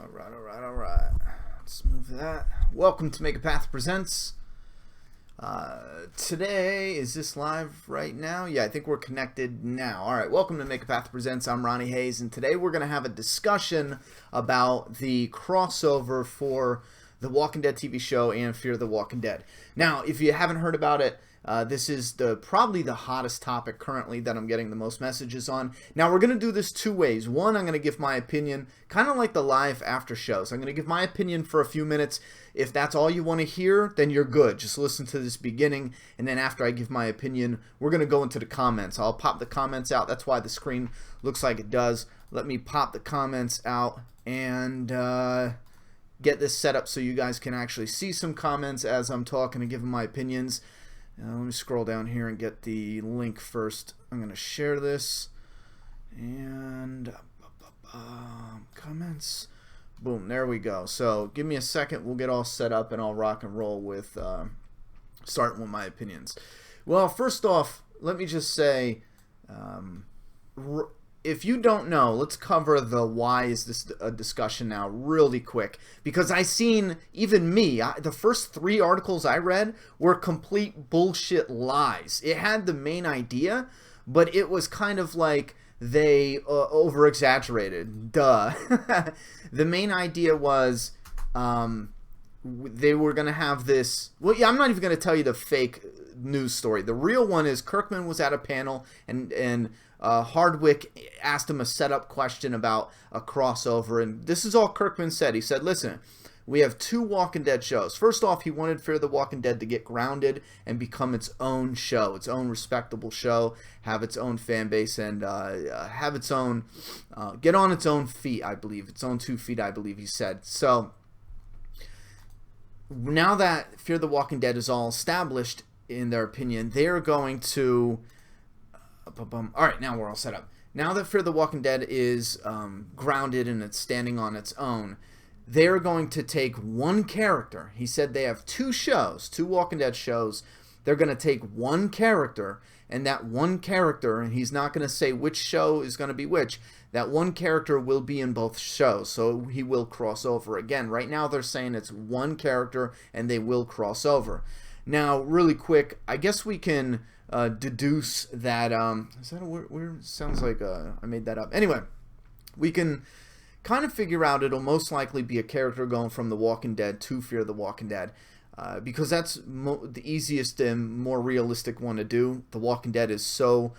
Alright. Let's move that. Welcome to MAPP Presents. Today, is this live right now? Yeah, I think we're connected now. Alright, welcome to MAPP Presents. I'm Ronnie Hayes, and today we're going to have a discussion about the crossover for The Walking Dead TV show and Fear the Walking Dead. Now, if you haven't heard about it, this is probably the hottest topic currently that I'm getting the most messages on. Now, we're going to do this two ways. One, I'm going to give my opinion, kind of like the live after shows. I'm going to give my opinion for a few minutes. If that's all you want to hear, then you're good. Just listen to this beginning, and then after I give my opinion, we're going to go into the comments. I'll pop the comments out. That's why the screen looks like it does. Let me pop the comments out and get this set up so you guys can actually see some comments as I'm talking and giving my opinions. Let me scroll down here and get the link first. I'm going to share this. And comments. Boom, there we go. So give me a second. We'll get all set up and I'll rock and roll with starting with my opinions. Well, first off, let me just say, if you don't know, let's cover the why is this a discussion now really quick. Because I seen, even me, the first 3 articles I read were complete bullshit lies. It had the main idea, but it was kind of like they over-exaggerated. Duh. The main idea was they were going to have this... Well, yeah, I'm not even going to tell you the fake news story. The real one is Kirkman was at a panel and Hardwick asked him a setup question about a crossover, and this is all Kirkman said. He said, listen, we have 2 Walking Dead shows. First off, he wanted Fear the Walking Dead to get grounded and become its own show, its own respectable show, have its own fan base, and have its own, get on its own feet, I believe, its own 2 feet, I believe he said. So, now that Fear the Walking Dead is all established, in their opinion, they're going to... Alright, now we're all set up. Now that Fear the Walking Dead is grounded and it's standing on its own, they're going to take one character. He said they have 2 shows, 2 Walking Dead shows. They're going to take one character, and that one character, and he's not going to say which show is going to be which, that one character will be in both shows, so he will cross over. Again, right now they're saying it's one character, and they will cross over. Now, really quick, I guess we can deduce that, is that a weird, sounds like I made that up. Anyway, we can kind of figure out it'll most likely be a character going from The Walking Dead to Fear the Walking Dead, because that's the easiest and more realistic one to do. The Walking Dead is so,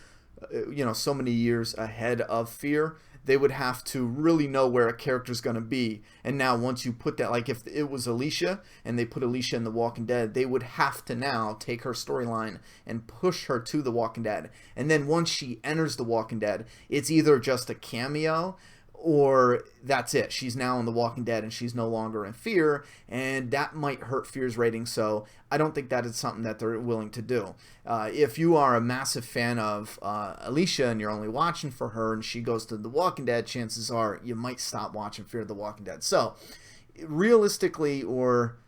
so many years ahead of Fear. They would have to really know where a character's going to be. And now once you put that, like if it was Alicia and they put Alicia in The Walking Dead, they would have to now take her storyline and push her to The Walking Dead. And then once she enters The Walking Dead, it's either just a cameo or that's it. She's now in The Walking Dead and she's no longer in Fear, and that might hurt Fear's rating, so I don't think that is something that they're willing to do. If you are a massive fan of Alicia and you're only watching for her and she goes to The Walking Dead, chances are you might stop watching Fear the Walking Dead. So, realistically or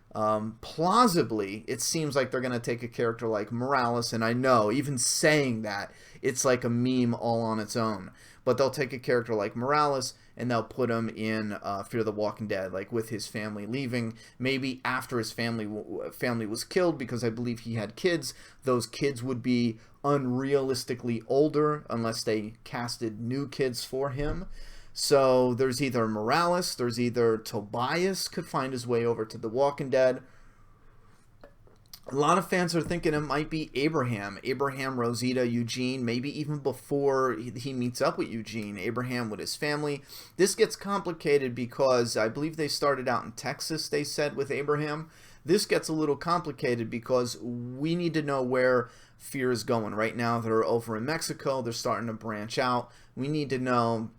plausibly, it seems like they're going to take a character like Morales, and I know, even saying that, it's like a meme all on its own. But they'll take a character like Morales and they'll put him in Fear the Walking Dead, like with his family leaving. Maybe after his family was killed, because I believe he had kids. Those kids would be unrealistically older unless they casted new kids for him. So there's either Morales, there's either Tobias could find his way over to The Walking Dead. A lot of fans are thinking it might be Abraham, Rosita, Eugene, maybe even before he meets up with Eugene, Abraham with his family. This gets complicated because I believe they started out in Texas, they said, with Abraham. This gets a little complicated because we need to know where Fear is going. Right now they're over in Mexico, they're starting to branch out. We need to know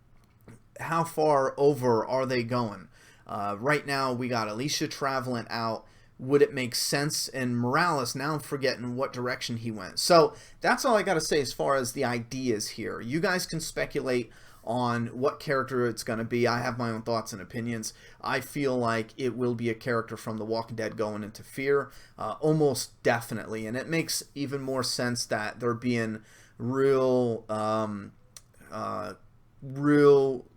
how far over are they going. Right now we got Alicia traveling out. Would it make sense? And Morales, now I'm forgetting what direction he went. So that's all I got to say as far as the ideas here. You guys can speculate on what character it's going to be. I have my own thoughts and opinions. I feel like it will be a character from The Walking Dead going into Fear, almost definitely. And it makes even more sense that they're being real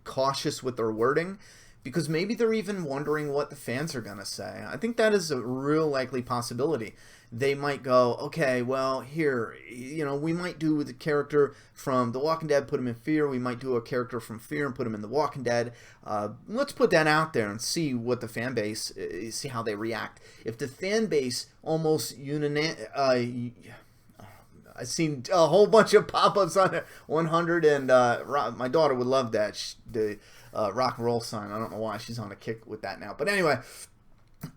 cautious with their wording, because maybe they're even wondering what the fans are going to say. I think that is a real likely possibility. They might go, okay, well, here, we might do the character from The Walking Dead, put him in Fear. We might do a character from Fear and put him in The Walking Dead. Let's put that out there and see what the fan base, see how they react. If the fan base almost I've seen a whole bunch of pop-ups on 100, and my daughter would love that. The rock and roll sign. I don't know why she's on a kick with that now. But anyway,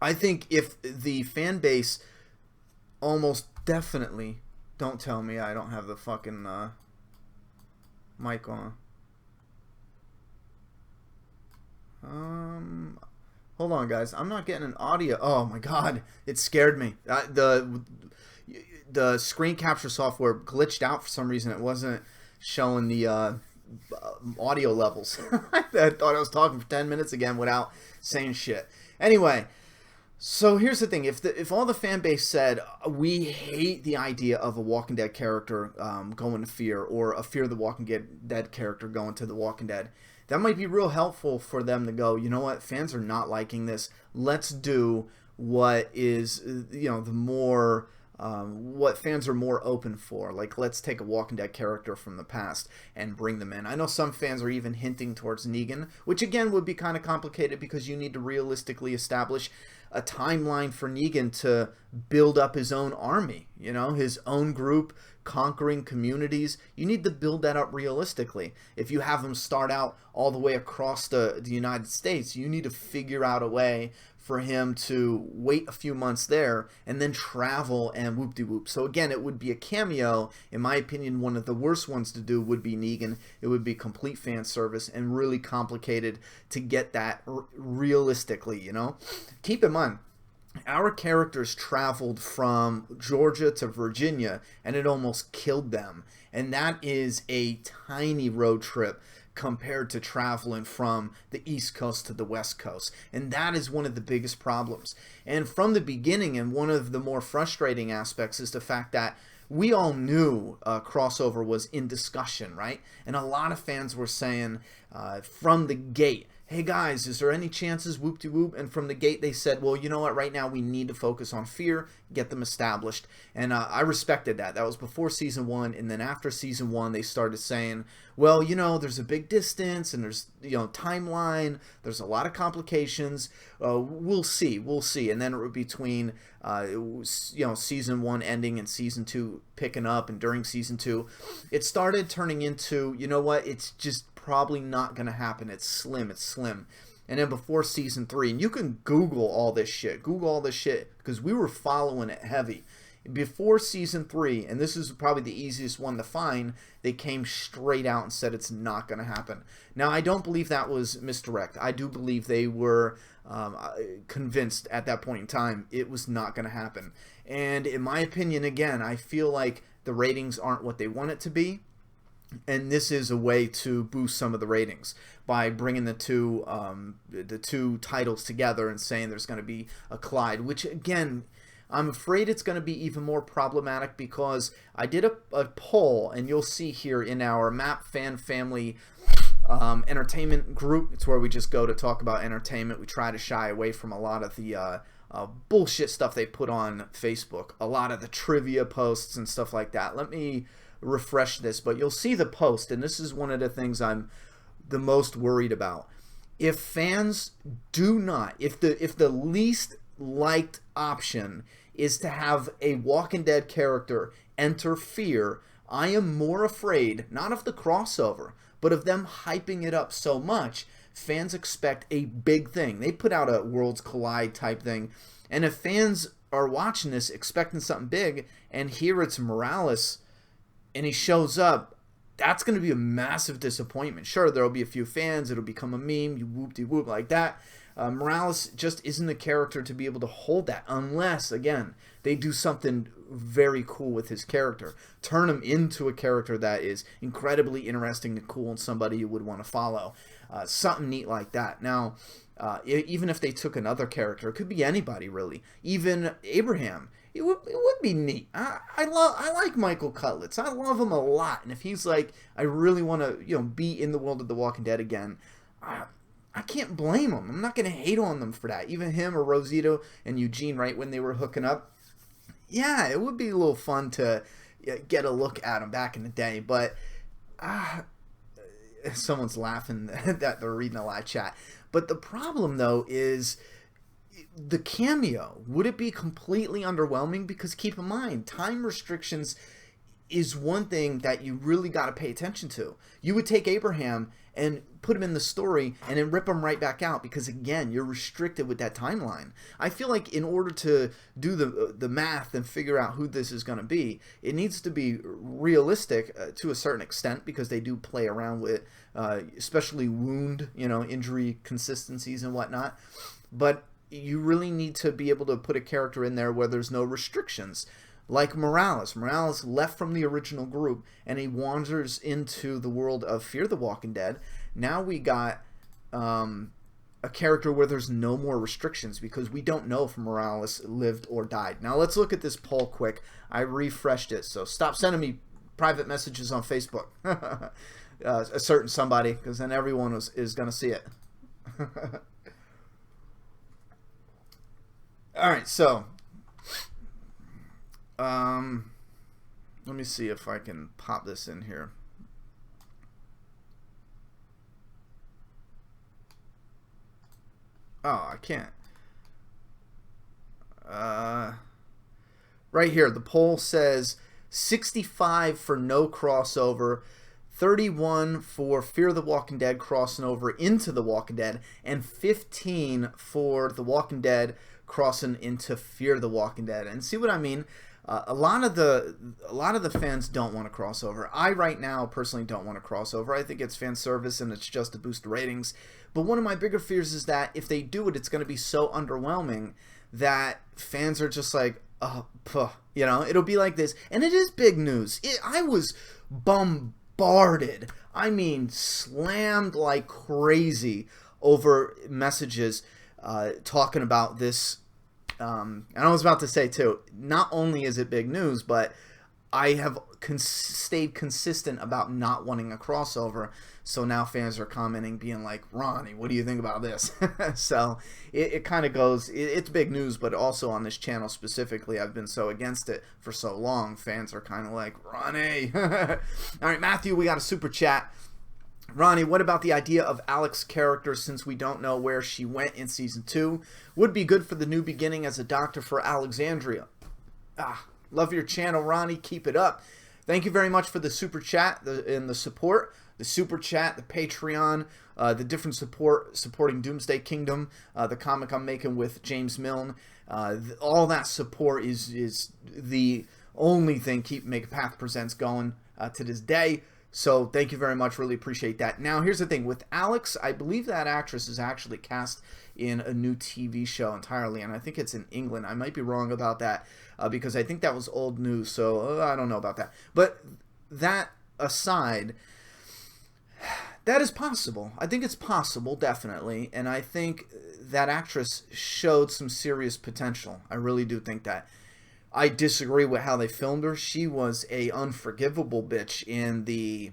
I think if the fan base almost definitely, don't tell me I don't have the fucking mic on. Hold on, guys. I'm not getting an audio. Oh my god, it scared me. The screen capture software glitched out for some reason. It wasn't showing the audio levels. I thought I was talking for 10 minutes again without saying shit. Anyway, so here's the thing. If all the fan base said, we hate the idea of a Walking Dead character going to Fear, or a Fear the Walking Dead character going to The Walking Dead, that might be real helpful for them to go, you know what, fans are not liking this. Let's do what is, the more... what fans are more open for. Like, let's take a Walking Dead character from the past and bring them in. I know some fans are even hinting towards Negan, which again would be kind of complicated because you need to realistically establish a timeline for Negan to build up his own army, his own group, conquering communities. You need to build that up realistically. If you have him start out all the way across the United States, you need to figure out a way for him to wait a few months there and then travel and whoop-de-whoop. So again, it would be a cameo. In my opinion, one of the worst ones to do would be Negan. It would be complete fan service and really complicated to get that realistically, Keep in mind, our characters traveled from Georgia to Virginia and it almost killed them. And that is a tiny road trip compared to traveling from the East Coast to the West Coast. And that is one of the biggest problems. And from the beginning, and one of the more frustrating aspects, is the fact that we all knew crossover was in discussion, right? And a lot of fans were saying from the gate, hey guys, is there any chances, whoop-de-whoop? And from the gate they said, well, you know what, right now we need to focus on Fear, get them established. And I respected that. That was before Season 1, and then after Season 1 they started saying, well, there's a big distance, and there's, timeline, there's a lot of complications, we'll see. And then between, Season 1 ending and Season 2 picking up, and during Season 2, it started turning into, you know what, it's just probably not going to happen. It's slim. And then before Season 3, and you can Google all this shit, because we were following it heavy. Before Season 3, and this is probably the easiest one to find, they came straight out and said it's not going to happen. Now, I don't believe that was misdirect. I do believe they were convinced at that point in time it was not going to happen. And in my opinion, again, I feel like the ratings aren't what they want it to be. And this is a way to boost some of the ratings by bringing the two titles together and saying there's going to be a collide, which again, I'm afraid it's going to be even more problematic because I did a poll, and you'll see here in our MAPP Fan Family entertainment group. It's where we just go to talk about entertainment. We try to shy away from a lot of the bullshit stuff they put on Facebook, a lot of the trivia posts and stuff like that. Let me refresh this, but you'll see the post, and this is one of the things I'm the most worried about. If fans do not, if the least liked option is to have a Walking Dead character enter Fear, I am more afraid, not of the crossover, but of them hyping it up so much. Fans expect a big thing. They put out a Worlds Collide type thing, and if fans are watching this expecting something big, and here it's Morales and he shows up, that's going to be a massive disappointment. Sure, there will be a few fans, it'll become a meme, you whoop-de-whoop like that. Morales just isn't a character to be able to hold that unless, again, they do something very cool with his character. Turn him into a character that is incredibly interesting and cool and somebody you would want to follow. Something neat like that. Now, even if they took another character, it could be anybody really. Even Abraham. It would be neat. I like Michael Cutlitz. I love him a lot. And if he's like, I really want to be in the world of The Walking Dead again, I can't blame him. I'm not going to hate on them for that. Even him or Rosito and Eugene, right, when they were hooking up. Yeah, it would be a little fun to get a look at him back in the day. But someone's laughing that they're reading a live chat. But the problem, though, is the cameo. Would it be completely underwhelming? Because keep in mind, time restrictions is one thing that you really got to pay attention to. You would take Abraham and put him in the story and then rip him right back out because, again, you're restricted with that timeline. I feel like in order to do the math and figure out who this is going to be, it needs to be realistic to a certain extent because they do play around with especially wound, injury consistencies and whatnot. But you really need to be able to put a character in there where there's no restrictions. Like Morales. Morales left from the original group and he wanders into the world of Fear the Walking Dead. Now we got a character where there's no more restrictions because we don't know if Morales lived or died. Now let's look at this poll quick. I refreshed it, so stop sending me private messages on Facebook. A certain somebody, because then everyone is going to see it. Alright, so let me see if I can pop this in here. Oh, I can't. Right here, the poll says 65 for no crossover, 31 for Fear the Walking Dead crossing over into The Walking Dead, and 15 for The Walking Dead crossing into Fear the Walking Dead. And see what I mean? A lot of the fans don't want to cross over. I right now personally don't want to cross over. I think it's fan service and it's just to boost ratings. But one of my bigger fears is that if they do it, it's going to be so underwhelming that fans are just like, oh, puh. It'll be like this. And it is big news. I was bombarded. I mean, slammed like crazy over messages talking about this. And I was about to say, too, not only is it big news, but I have stayed consistent about not wanting a crossover. So now fans are commenting, being like, Ronnie, what do you think about this? So it kind of goes, it's big news, but also on this channel specifically, I've been so against it for so long. Fans are kind of like, Ronnie. All right, Matthew, we got a super chat. Ronnie, what about the idea of Alex's character since we don't know where she went in Season 2? Would be good for the new beginning as a doctor for Alexandria. Love your channel, Ronnie. Keep it up. Thank you very much for the super chat and the support. The super chat, the Patreon, the different supporting Doomsday Kingdom, the comic I'm making with James Milne. All that support is the only thing keep MAPP Presents going to this day. So thank you very much. Really appreciate that. Now, here's the thing. With Alex, I believe that actress is actually cast in a new TV show entirely, and I think it's in England. I might be wrong about that because I think that was old news, so I don't know about that. But that aside, that is possible. I think it's possible, definitely, and I think that actress showed some serious potential. I really do think that. I disagree with how they filmed her. She was a unforgivable bitch in the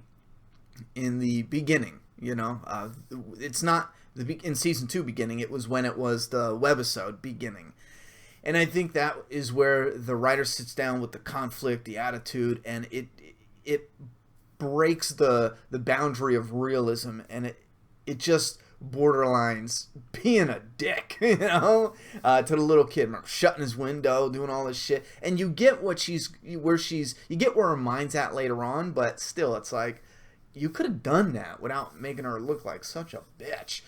beginning. It's not in Season 2 beginning. It was when it was the webisode beginning, and I think that is where the writer sits down with the conflict, the attitude, and it breaks the boundary of realism, and it just borderlines being a dick, to the little kid, shutting his window, doing all this shit, and you get you get where her mind's at later on, but still, it's like, you could have done that without making her look like such a bitch.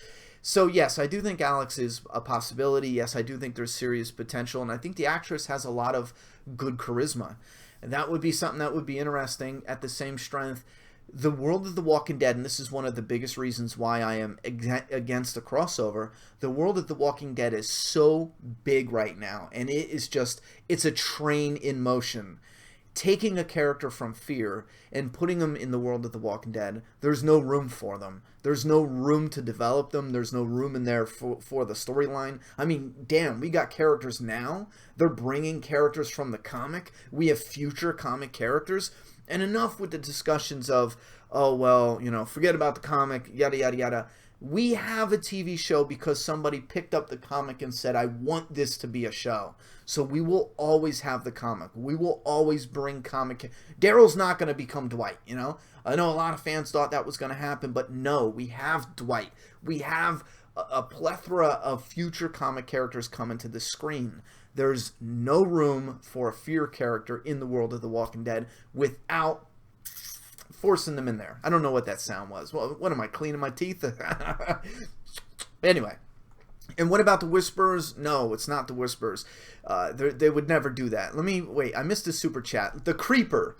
So yes, I do think Alex is a possibility. Yes, I do think there's serious potential, and I think the actress has a lot of good charisma, and that would be something that would be interesting. At the same strength, the world of The Walking Dead, and this is one of the biggest reasons why I am against a crossover, the world of The Walking Dead is so big right now, and it's a train in motion. Taking a character from Fear and putting them in the world of The Walking Dead, there's no room for them. There's no room to develop them. There's no room in there for the storyline. I mean, damn, we got characters now. They're bringing characters from the comic. We have future comic characters. And enough with the discussions of, oh, well, forget about the comic, yada, yada, yada. We have a TV show because somebody picked up the comic and said, I want this to be a show. So we will always have the comic. We will always bring comic. Daryl's not going to become Dwight, you know? I know a lot of fans thought that was going to happen, but no, we have Dwight. We have a plethora of future comic characters coming to the screen. There's no room for a fear character in the world of The Walking Dead without forcing them in there. I don't know what that sound was. Well, what am I, cleaning my teeth? Anyway. And what about the Whisperers? No, it's not the Whisperers. They would never do that. Wait, I missed a super chat. The Creeper.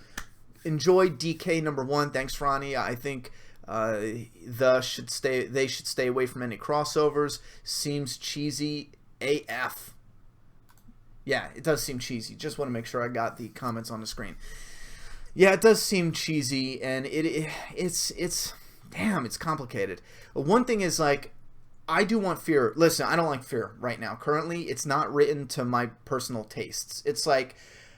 Enjoy DK #1. Thanks, Ronnie. I think they should stay away from any crossovers. Seems cheesy AF. Yeah, it does seem cheesy. Just want to make sure I got the comments on the screen. Yeah, it does seem cheesy, and it's damn, it's complicated. One thing is, like, I do want fear. Listen, I don't like fear right now. Currently, it's not written to my personal tastes. It's like,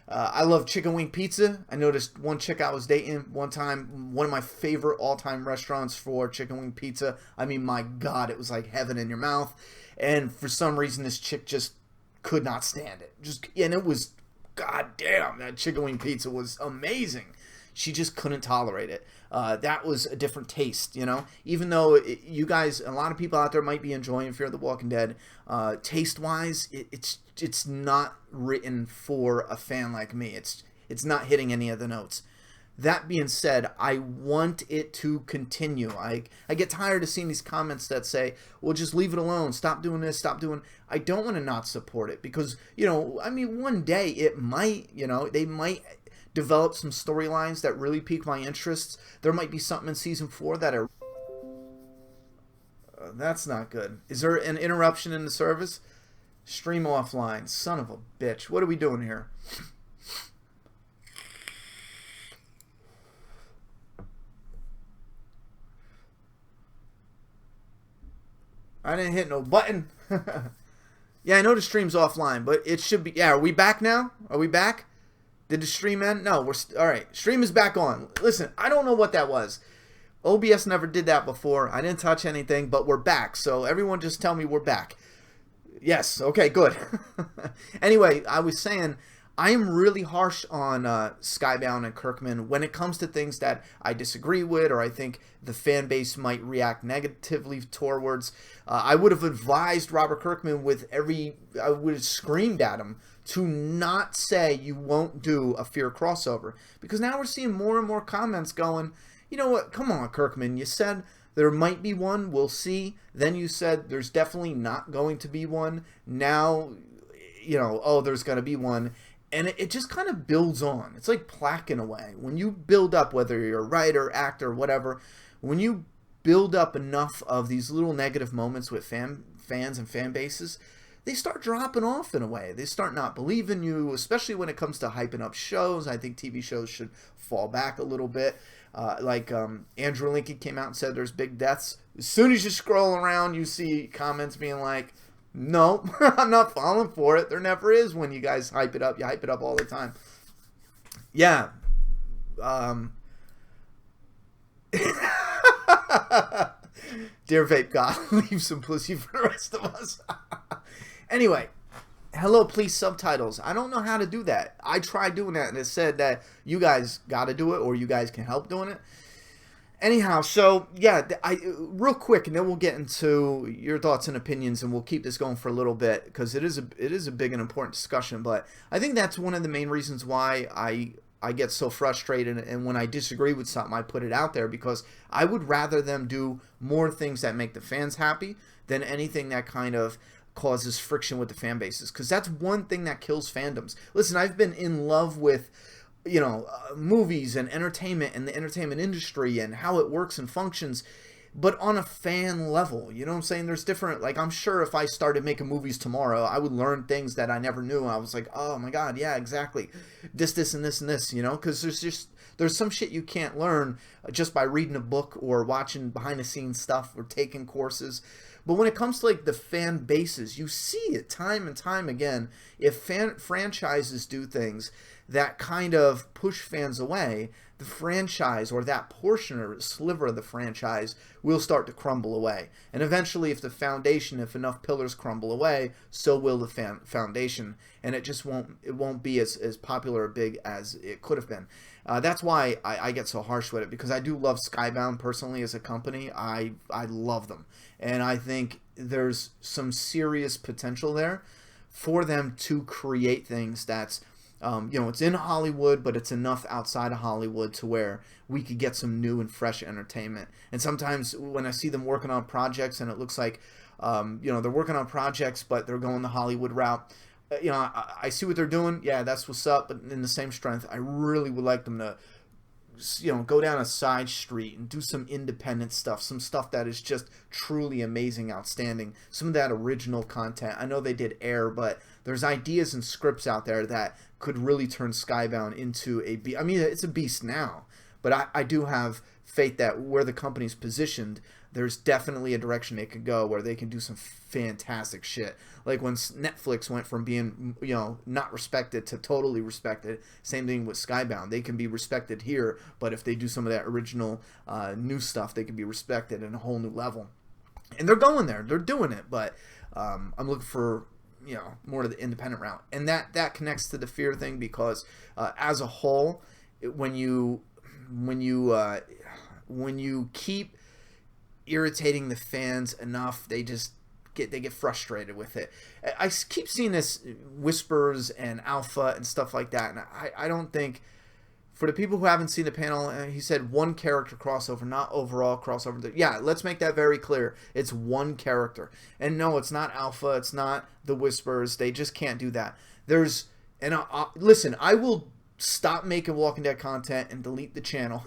I love chicken wing pizza. I noticed one chick I was dating one time, one of my favorite all-time restaurants for chicken wing pizza. I mean, my God, it was like heaven in your mouth. And for some reason, this chick just could not stand it. And it was, God damn, that chicken wing pizza was amazing. She just couldn't tolerate it. That was a different taste, you know? Even though you guys, a lot of people out there might be enjoying Fear the Walking Dead, taste-wise, it's not written for a fan like me. It's not hitting any of the notes. That being said, I want it to continue. I get tired of seeing these comments that say, well, just leave it alone. Stop doing this. Stop doing... I don't want to not support it because, you know, I mean, one day it might, you know, they might develop some storylines that really pique my interests. There might be something in season 4 that are... that's not good. Is there an interruption in the service? Stream offline. Son of a bitch. What are we doing here? I didn't hit no button. Yeah, I know the stream's offline, but it should be... Yeah, are we back now? Are we back? Did the stream end? No, we're... All right, stream is back on. Listen, I don't know what that was. OBS never did that before. I didn't touch anything, but we're back. So everyone just tell me we're back. Yes, okay, good. Anyway, I was saying... I am really harsh on Skybound and Kirkman when it comes to things that I disagree with or I think the fan base might react negatively towards. I would have advised Robert Kirkman I would have screamed at him to not say you won't do a Fear crossover. Because now we're seeing more and more comments going, you know what, come on, Kirkman, you said there might be one, we'll see. Then you said there's definitely not going to be one. Now, you know, oh, there's going to be one. And it just kind of builds on. It's like plaque in a way. When you build up, whether you're a writer, actor, whatever, when you build up enough of these little negative moments with fans and fan bases, they start dropping off in a way. They start not believing you, especially when it comes to hyping up shows. I think TV shows should fall back a little bit. Andrew Lincoln came out and said there's big deaths. As soon as you scroll around, you see comments being like, no, I'm not falling for it. There never is when you guys hype it up. You hype it up all the time. Yeah. Dear Vape God, leave some pussy for the rest of us. Anyway, hello, please subtitles. I don't know how to do that. I tried doing that and it said that you guys got to do it or you guys can help doing it. Anyhow, so yeah, real quick, and then we'll get into your thoughts and opinions, and we'll keep this going for a little bit because it is a big and important discussion. But I think that's one of the main reasons why I get so frustrated, and when I disagree with something, I put it out there because I would rather them do more things that make the fans happy than anything that kind of causes friction with the fan bases, because that's one thing that kills fandoms. Listen, I've been in love with, you know, movies and entertainment and the entertainment industry and how it works and functions, but on a fan level, you know what I'm saying? There's different, like, I'm sure if I started making movies tomorrow, I would learn things that I never knew. I was like, oh my God, yeah, exactly. This, and this, you know, because there's some shit you can't learn just by reading a book or watching behind the scenes stuff or taking courses. But when it comes to, like, the fan bases, you see it time and time again. If franchises do things that kind of push fans away, the franchise, or that portion or sliver of the franchise, will start to crumble away. And eventually, if the foundation, if enough pillars crumble away, so will the foundation, and it just won't be as popular or big as it could have been. That's why I get so harsh with it, because I do love Skybound personally as a company. I love them, and I think there's some serious potential there for them to create things that's it's in Hollywood, but it's enough outside of Hollywood to where we could get some new and fresh entertainment. And sometimes when I see them working on projects and it looks like, they're working on projects, but they're going the Hollywood route, I see what they're doing. Yeah, that's what's up. But in the same strength, I really would like them to, go down a side street and do some independent stuff, some stuff that is just truly amazing, outstanding, some of that original content. I know they did Air, but there's ideas and scripts out there that could really turn Skybound into a beast. I mean, it's a beast now, but I do have faith that where the company's positioned, there's definitely a direction they could go where they can do some fantastic shit. Like when Netflix went from being, not respected to totally respected. Same thing with Skybound. They can be respected here, but if they do some of that original new stuff, they can be respected in a whole new level. And they're going there. They're doing it, but I'm looking for more of the independent route, and that connects to the fear thing, because as a whole, when you keep irritating the fans enough, they get frustrated with it. I keep seeing this Whispers and Alpha and stuff like that, and I don't think, for the people who haven't seen the panel, he said one character crossover, not overall crossover. Yeah, let's make that very clear. It's one character. And no, it's not Alpha. It's not the Whispers. They just can't do that. Listen, I will stop making Walking Dead content and delete the channel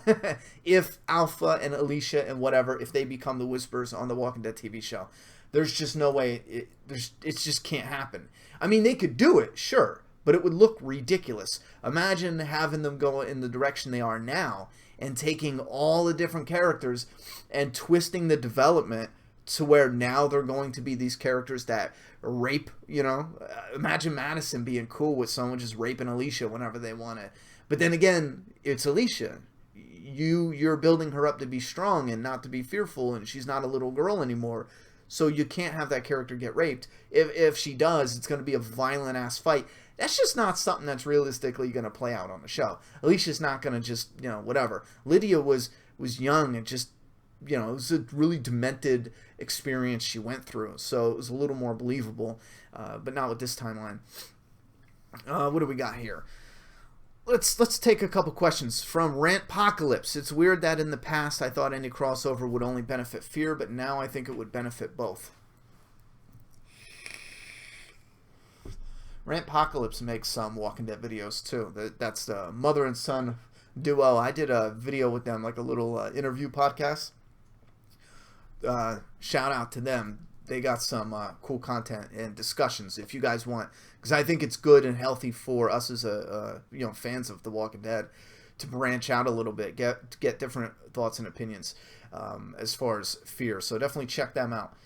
if Alpha and Alicia and whatever, if they become the Whispers on the Walking Dead TV show. There's just no way. It just can't happen. I mean, they could do it, sure, but it would look ridiculous. Imagine having them go in the direction they are now and taking all the different characters and twisting the development to where now they're going to be these characters that rape, Imagine Madison being cool with someone just raping Alicia whenever they want it. But then again, it's Alicia. You're building her up to be strong and not to be fearful, and she's not a little girl anymore. So you can't have that character get raped. If she does, it's going to be a violent-ass fight. That's just not something that's realistically going to play out on the show. Alicia's not going to just, whatever. Lydia was young and just, it was a really demented experience she went through. So it was a little more believable, but not with this timeline. What do we got here? Let's take a couple questions from Rantpocalypse. It's weird that in the past I thought any crossover would only benefit Fear, but now I think it would benefit both. Rantpocalypse makes some Walking Dead videos too. That's the mother and son duo. I did a video with them, like a little interview podcast. Shout out to them. They got some cool content and discussions if you guys want, because I think it's good and healthy for us as fans of The Walking Dead to branch out a little bit, get different thoughts and opinions as far as Fear. So definitely check them out.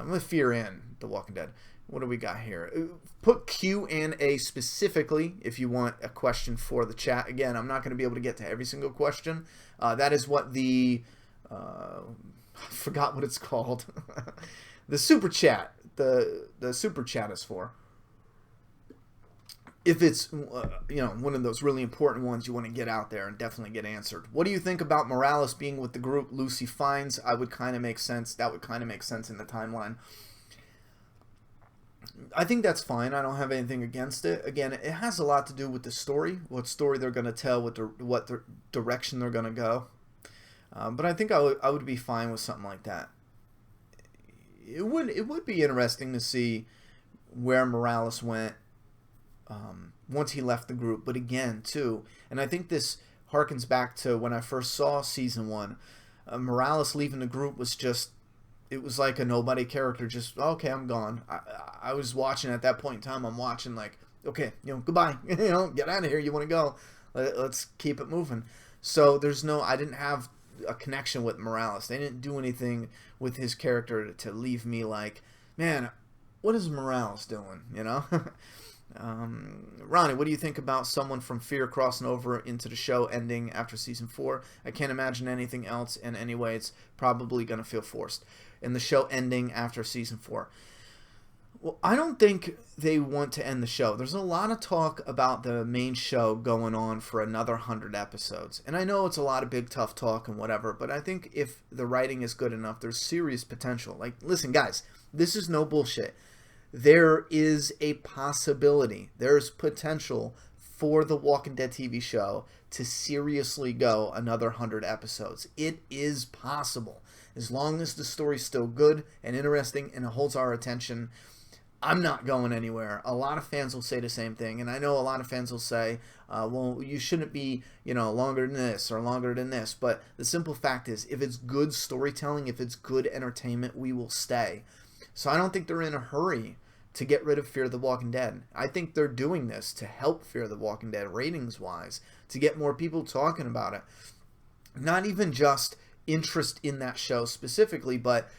With Fear and The Walking Dead. What do we got here? Put Q&A specifically if you want a question for the chat. Again, I'm not going to be able to get to every single question. That is what the I forgot what it's called. The super chat. The super chat is for. If it's one of those really important ones you want to get out there and definitely get answered. What do you think about Morales being with the group Lucy finds? I would kind of make sense. That would kind of make sense in the timeline. I think that's fine. I don't have anything against it. Again, it has a lot to do with the story, what story they're going to tell, what direction they're going to go. But I think I would be fine with something like that. It would be interesting to see where Morales went once he left the group. But again, too, and I think this harkens back to when I first saw Season 1. Morales leaving the group was just, it was like a nobody character, just, okay, I'm gone. I was watching at that point in time, I'm watching like, okay, goodbye, get out of here, you want to go, let's keep it moving. So I didn't have a connection with Morales. They didn't do anything with his character to leave me like, man, what is Morales doing, Ronnie, what do you think about someone from Fear crossing over into the show ending after season 4? I can't imagine anything else, and anyway, it's probably going to feel forced. And the show ending after season 4. Well, I don't think they want to end the show. There's a lot of talk about the main show going on for another 100 episodes. And I know it's a lot of big, tough talk and whatever, but I think if the writing is good enough, there's serious potential. Like, listen, guys, this is no bullshit. There is a possibility. There's potential for the Walking Dead TV show to seriously go another 100 episodes. It is possible. As long as the story's still good and interesting and it holds our attention, I'm not going anywhere. A lot of fans will say the same thing, and I know a lot of fans will say, well, you shouldn't be, longer than this or longer than this, but the simple fact is, if it's good storytelling, if it's good entertainment, we will stay. So I don't think they're in a hurry to get rid of Fear the Walking Dead. I think they're doing this to help Fear the Walking Dead ratings-wise, to get more people talking about it. Not even just interest in that show specifically, but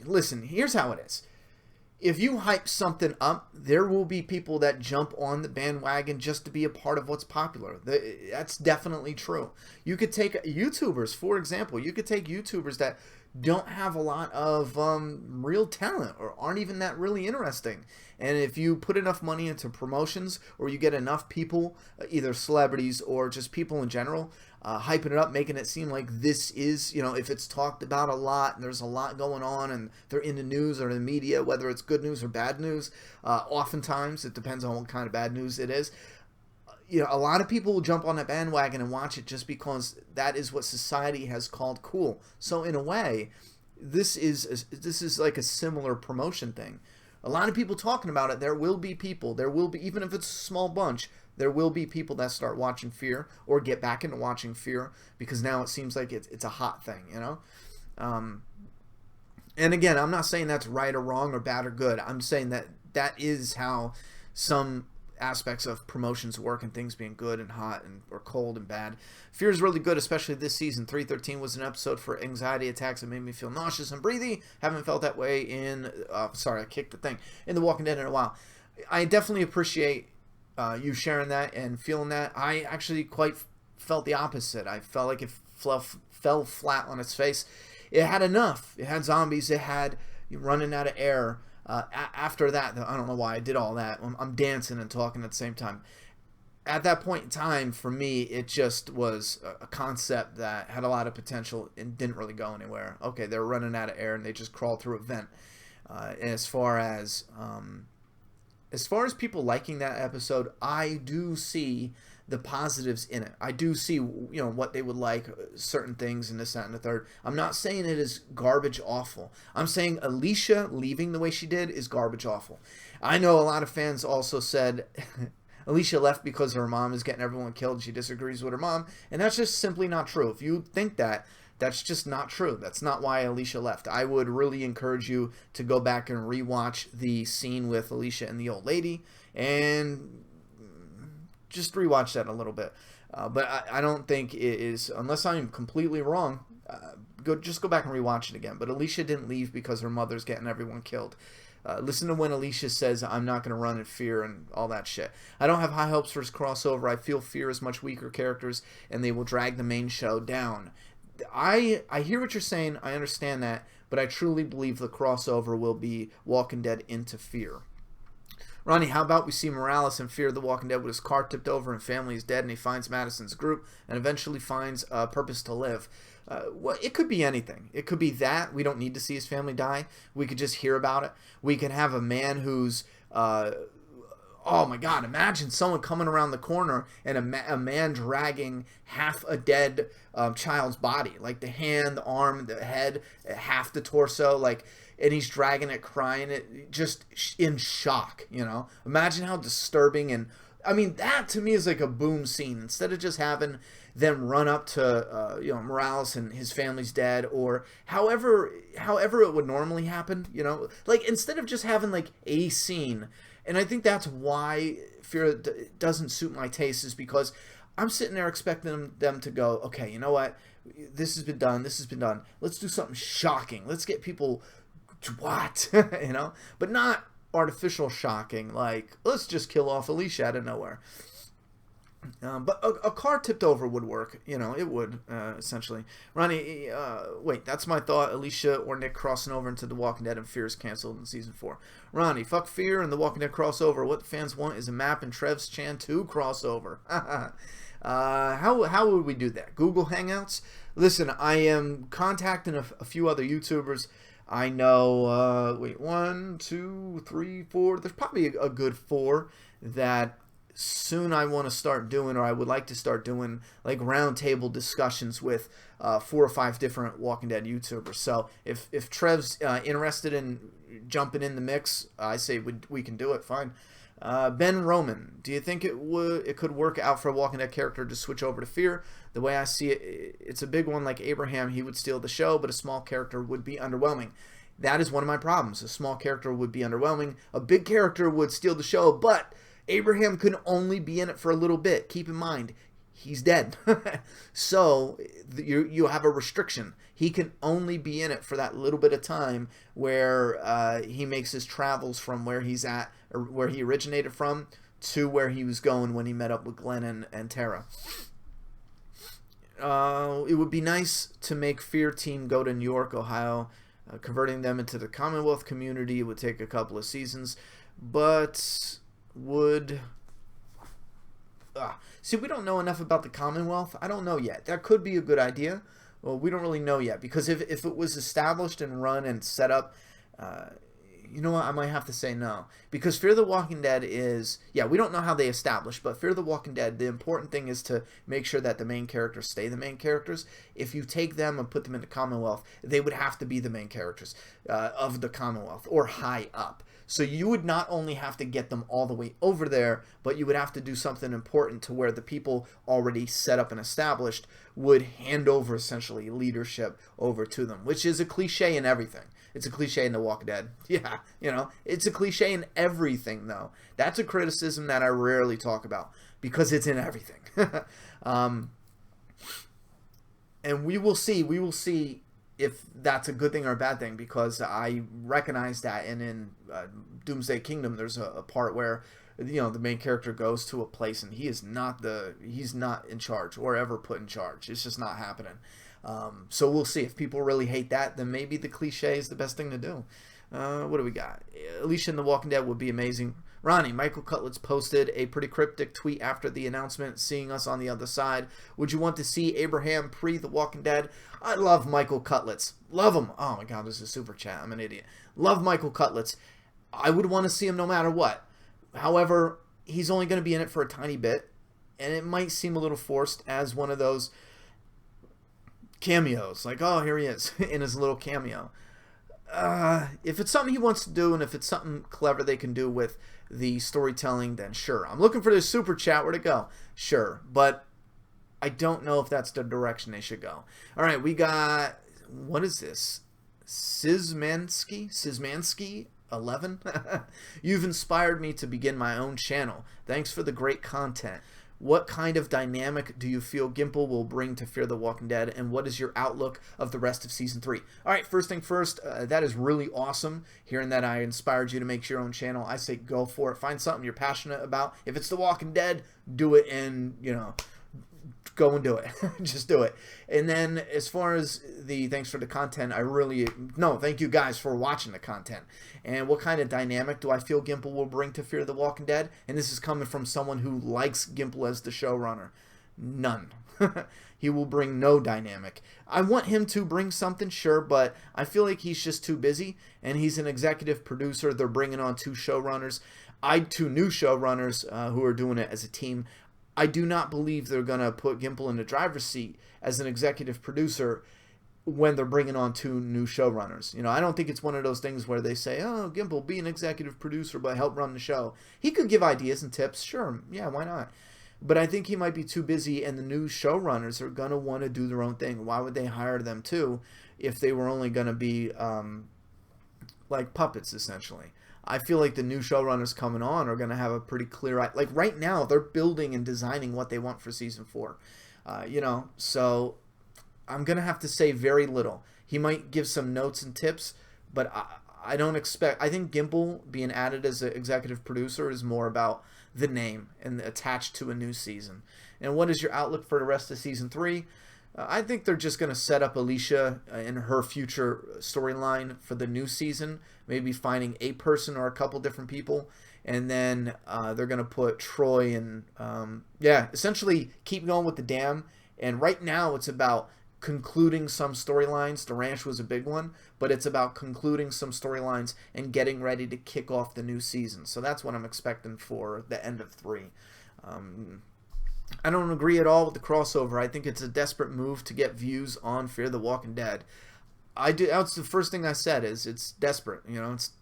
listen, here's how it is. If you hype something up, there will be people that jump on the bandwagon just to be a part of what's popular. That's definitely true. You could take YouTubers, for example. You could take YouTubers that don't have a lot of real talent or aren't even that really interesting. And if you put enough money into promotions, or you get enough people, either celebrities or just people in general, hyping it up, making it seem like this is, if it's talked about a lot and there's a lot going on and they're in the news or in the media, whether it's good news or bad news, oftentimes it depends on what kind of bad news it is. A lot of people will jump on that bandwagon and watch it just because that is what society has called cool. So in a way, this is like a similar promotion thing. A lot of people talking about it. There will be people. There will be, even if it's a small bunch, there will be people that start watching Fear or get back into watching Fear because now it seems like it's a hot thing, And again, I'm not saying that's right or wrong or bad or good. I'm saying that is how some aspects of promotions work, and things being good and hot or cold and bad. Fear is really good, especially this season. 313 was an episode for anxiety attacks that made me feel nauseous and breathy. Haven't felt that way in I kicked the thing in The Walking Dead in a while. I definitely appreciate you sharing that and feeling that. I actually quite felt the opposite. I felt like it fell flat on its face. It had enough. It had zombies. It had you running out of air. After that, I don't know why I did all that. I'm dancing and talking at the same time. At that point in time, for me, it just was a concept that had a lot of potential and didn't really go anywhere. Okay, they're running out of air and they just crawled through a vent. As far as people liking that episode, I do see the positives in it. I do see, what they would like, certain things and this, that, and the third. I'm not saying it is garbage awful. I'm saying Alicia leaving the way she did is garbage awful. I know a lot of fans also said Alicia left because her mom is getting everyone killed and she disagrees with her mom, and that's just simply not true. If you think that, that's just not true. That's not why Alicia left. I would really encourage you to go back and rewatch the scene with Alicia and the old lady, and just rewatch that a little bit. But I don't think it is, unless I'm completely wrong, just go back and rewatch it again. But Alicia didn't leave because her mother's getting everyone killed. Listen to when Alicia says, I'm not going to run in Fear and all that shit. I don't have high hopes for his crossover. I feel Fear is much weaker characters, and they will drag the main show down. I hear what you're saying. I understand that. But I truly believe the crossover will be Walking Dead into Fear. Ronnie, how about we see Morales in Fear the Walking Dead with his car tipped over and family is dead, and he finds Madison's group and eventually finds a purpose to live. Well, it could be anything. It could be that. We don't need to see his family die. We could just hear about it. We could have a man who's oh my God, imagine someone coming around the corner and a man dragging half a dead child's body, like the hand, the arm, the head, half the torso, and he's dragging it, crying it, just in shock, Imagine how disturbing, and I mean, that to me is like a boom scene. Instead of just having them run up to, Morales and his family's dead, or however it would normally happen, instead of just having a scene. And I think that's why Fear doesn't suit my taste, is because I'm sitting there expecting them to go, okay, you know what? This has been done. Let's do something shocking. Let's get people what? You know, but not artificial shocking, like let's just kill off Alicia out of nowhere. But a car tipped over would work. You know, it would, essentially. Ronnie, wait, that's my thought. Alicia or Nick crossing over into The Walking Dead and Fear is canceled in Season 4. Ronnie, fuck Fear and The Walking Dead crossover. What the fans want is a MAPP and Trev's Chan 2 crossover. How would we do that? Google Hangouts? Listen, I am contacting a few other YouTubers. I know, wait, 1, 2, 3, 4. There's probably a good 4 that soon I want to start doing, or I would like to start doing, like roundtable discussions with 4 or 5 different Walking Dead YouTubers. So if Trev's interested in jumping in the mix, I say we can do it. Fine. Ben Roman, do you think it could work out for a Walking Dead character to switch over to Fear? The way I see it, it's a big one like Abraham. He would steal the show, but a small character would be underwhelming. That is one of my problems. A small character would be underwhelming. A big character would steal the show, but Abraham can only be in it for a little bit. Keep in mind, he's dead. So you have a restriction. He can only be in it for that little bit of time where he makes his travels from where he's at, or where he originated from, to where he was going when he met up with Glenn and Tara. It would be nice to make Fear Team go to New York, Ohio. Converting them into the Commonwealth community would take a couple of seasons, but would... see, we don't know enough about the Commonwealth. I don't know yet. That could be a good idea. Well, we don't really know yet, because if it was established and run and set up, you know what, I might have to say no. Because Fear the Walking Dead is, yeah, we don't know how they establish, but Fear the Walking Dead, the important thing is to make sure that the main characters stay the main characters. If you take them and put them in the Commonwealth, they would have to be the main characters of the Commonwealth, or high up. So you would not only have to get them all the way over there, but you would have to do something important to where the people already set up and established would hand over, essentially, leadership over to them, which is a cliche in everything. It's a cliche in The Walking Dead. Yeah, you know, it's a cliche in everything, though. That's a criticism that I rarely talk about, because it's in everything. And we will see if that's a good thing or a bad thing, because I recognize that, and in Doomsday Kingdom, there's a part where, you know, the main character goes to a place and he's not in charge, or ever put in charge. It's just not happening. So we'll see. If people really hate that, then maybe the cliche is the best thing to do. What do we got? Alicia in The Walking Dead would be amazing. Ronnie, Michael Cutlets posted a pretty cryptic tweet after the announcement, seeing us on the other side. Would you want to see Abraham pre The Walking Dead? I love Michael Cutlets. Love him. Oh my god, this is a super chat. I'm an idiot. Love Michael Cutlets. I would want to see him no matter what. However, he's only going to be in it for a tiny bit, and it might seem a little forced as one of those cameos. Like, oh, here he is in his little cameo. If it's something he wants to do, and if it's something clever they can do with the storytelling, then sure. I'm looking for this super chat. Where'd it go? Sure. But I don't know if that's the direction they should go. All right, we got, what is this? Szymanski 11? You've inspired me to begin my own channel. Thanks for the great content. What kind of dynamic do you feel Gimple will bring to Fear the Walking Dead, and what is your outlook of the rest of Season 3? All right, first thing first, that is really awesome, hearing that I inspired you to make your own channel. I say go for it. Find something you're passionate about. If it's The Walking Dead, do it, and, you know, go and do it. Just do it. And then as far as the thanks for the content, thank you guys for watching the content. And what kind of dynamic do I feel Gimple will bring to Fear the Walking Dead? And this is coming from someone who likes Gimple as the showrunner. None. He will bring no dynamic. I want him to bring something, sure, but I feel like he's just too busy, and he's an executive producer. They're bringing on 2 showrunners. Two new showrunners who are doing it as a team. I do not believe they're going to put Gimple in the driver's seat as an executive producer when they're bringing on 2 new showrunners. You know, I don't think it's one of those things where they say, oh, Gimple, be an executive producer, but help run the show. He could give ideas and tips, sure, yeah, why not? But I think he might be too busy, and the new showrunners are going to want to do their own thing. Why would they hire them too if they were only going to be like puppets, essentially? I feel like the new showrunners coming on are going to have a pretty clear... Like, right now, they're building and designing what they want for Season 4. You know, so I'm going to have to say very little. He might give some notes and tips, but I don't expect. I think Gimple being added as an executive producer is more about the name and attached to a new season. And what is your outlook for the rest of season 3? I think they're just going to set up Alicia and her future storyline for the new season. Maybe finding a person or a couple different people. And then they're going to put Troy and, essentially keep going with the dam. And right now it's about concluding some storylines. The ranch was a big one, but it's about concluding some storylines and getting ready to kick off the new season. So that's what I'm expecting for the end of 3. I don't agree at all with the crossover. I think it's a desperate move to get views on Fear the Walking Dead. That's the first thing I said, is it's desperate.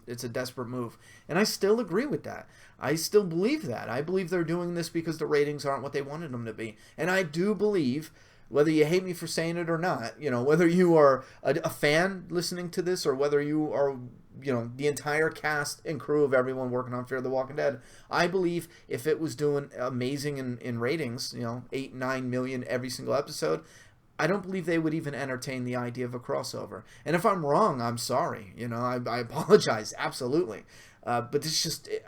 It's a desperate move. And I still agree with that. I still believe that. I believe they're doing this because the ratings aren't what they wanted them to be. And I do believe, whether you hate me for saying it or not, whether you are a fan listening to this or whether you are, the entire cast and crew of everyone working on Fear the Walking Dead, I believe if it was doing amazing in ratings, 8, 9 million every single episode, I don't believe they would even entertain the idea of a crossover. And if I'm wrong, I'm sorry. I apologize, absolutely. But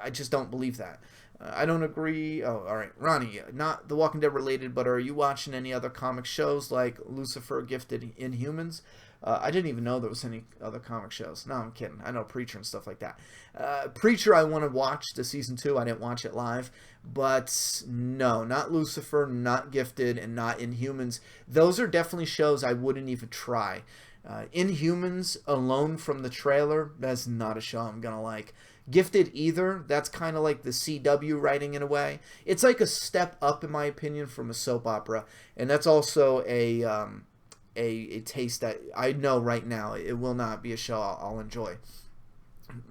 I just don't believe that. I don't agree. Oh, all right. Ronnie, not The Walking Dead related, but are you watching any other comic shows like Lucifer, Gifted, Inhumans? I didn't even know there was any other comic shows. No, I'm kidding. I know Preacher and stuff like that. Preacher, I want to watch the season 2. I didn't watch it live. But no, not Lucifer, not Gifted, and not Inhumans. Those are definitely shows I wouldn't even try. Inhumans, alone from the trailer, that's not a show I'm going to like. Gifted either. That's kind of like the CW writing in a way. It's like a step up, in my opinion, from a soap opera. And that's also a taste that I know right now it will not be a show I'll enjoy.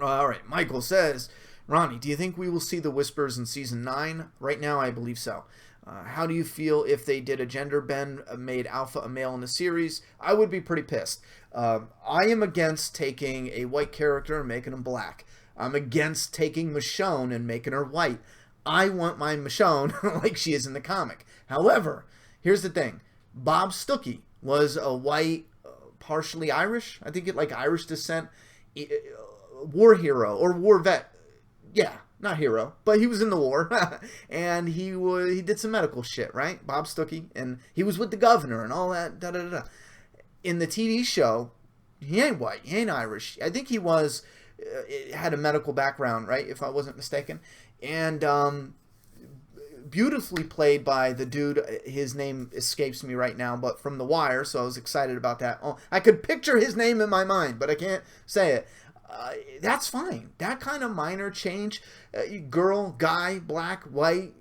All right, Michael says, Ronnie, do you think we will see the Whispers in season 9? Right now, I believe so. How do you feel if they did a gender bend, made Alpha a male in the series? I would be pretty pissed. I am against taking a white character and making him black. I'm against taking Michonne and making her white. I want my Michonne like she is in the comic. However, here's the thing. Bob Stuckey was a white, partially Irish, I think like Irish descent, war hero or war vet. Yeah, not hero, but he was in the war, and he did some medical shit, right? Bob Stuckey, and he was with the governor and all that. In the TV show, he ain't white, he ain't Irish. I think he was had a medical background, right? If I wasn't mistaken, and beautifully played by the dude, his name escapes me right now, but from The Wire, so I was excited about that. Oh, I could picture his name in my mind, but I can't say it. That's fine. That kind of minor change, girl, guy, black, white,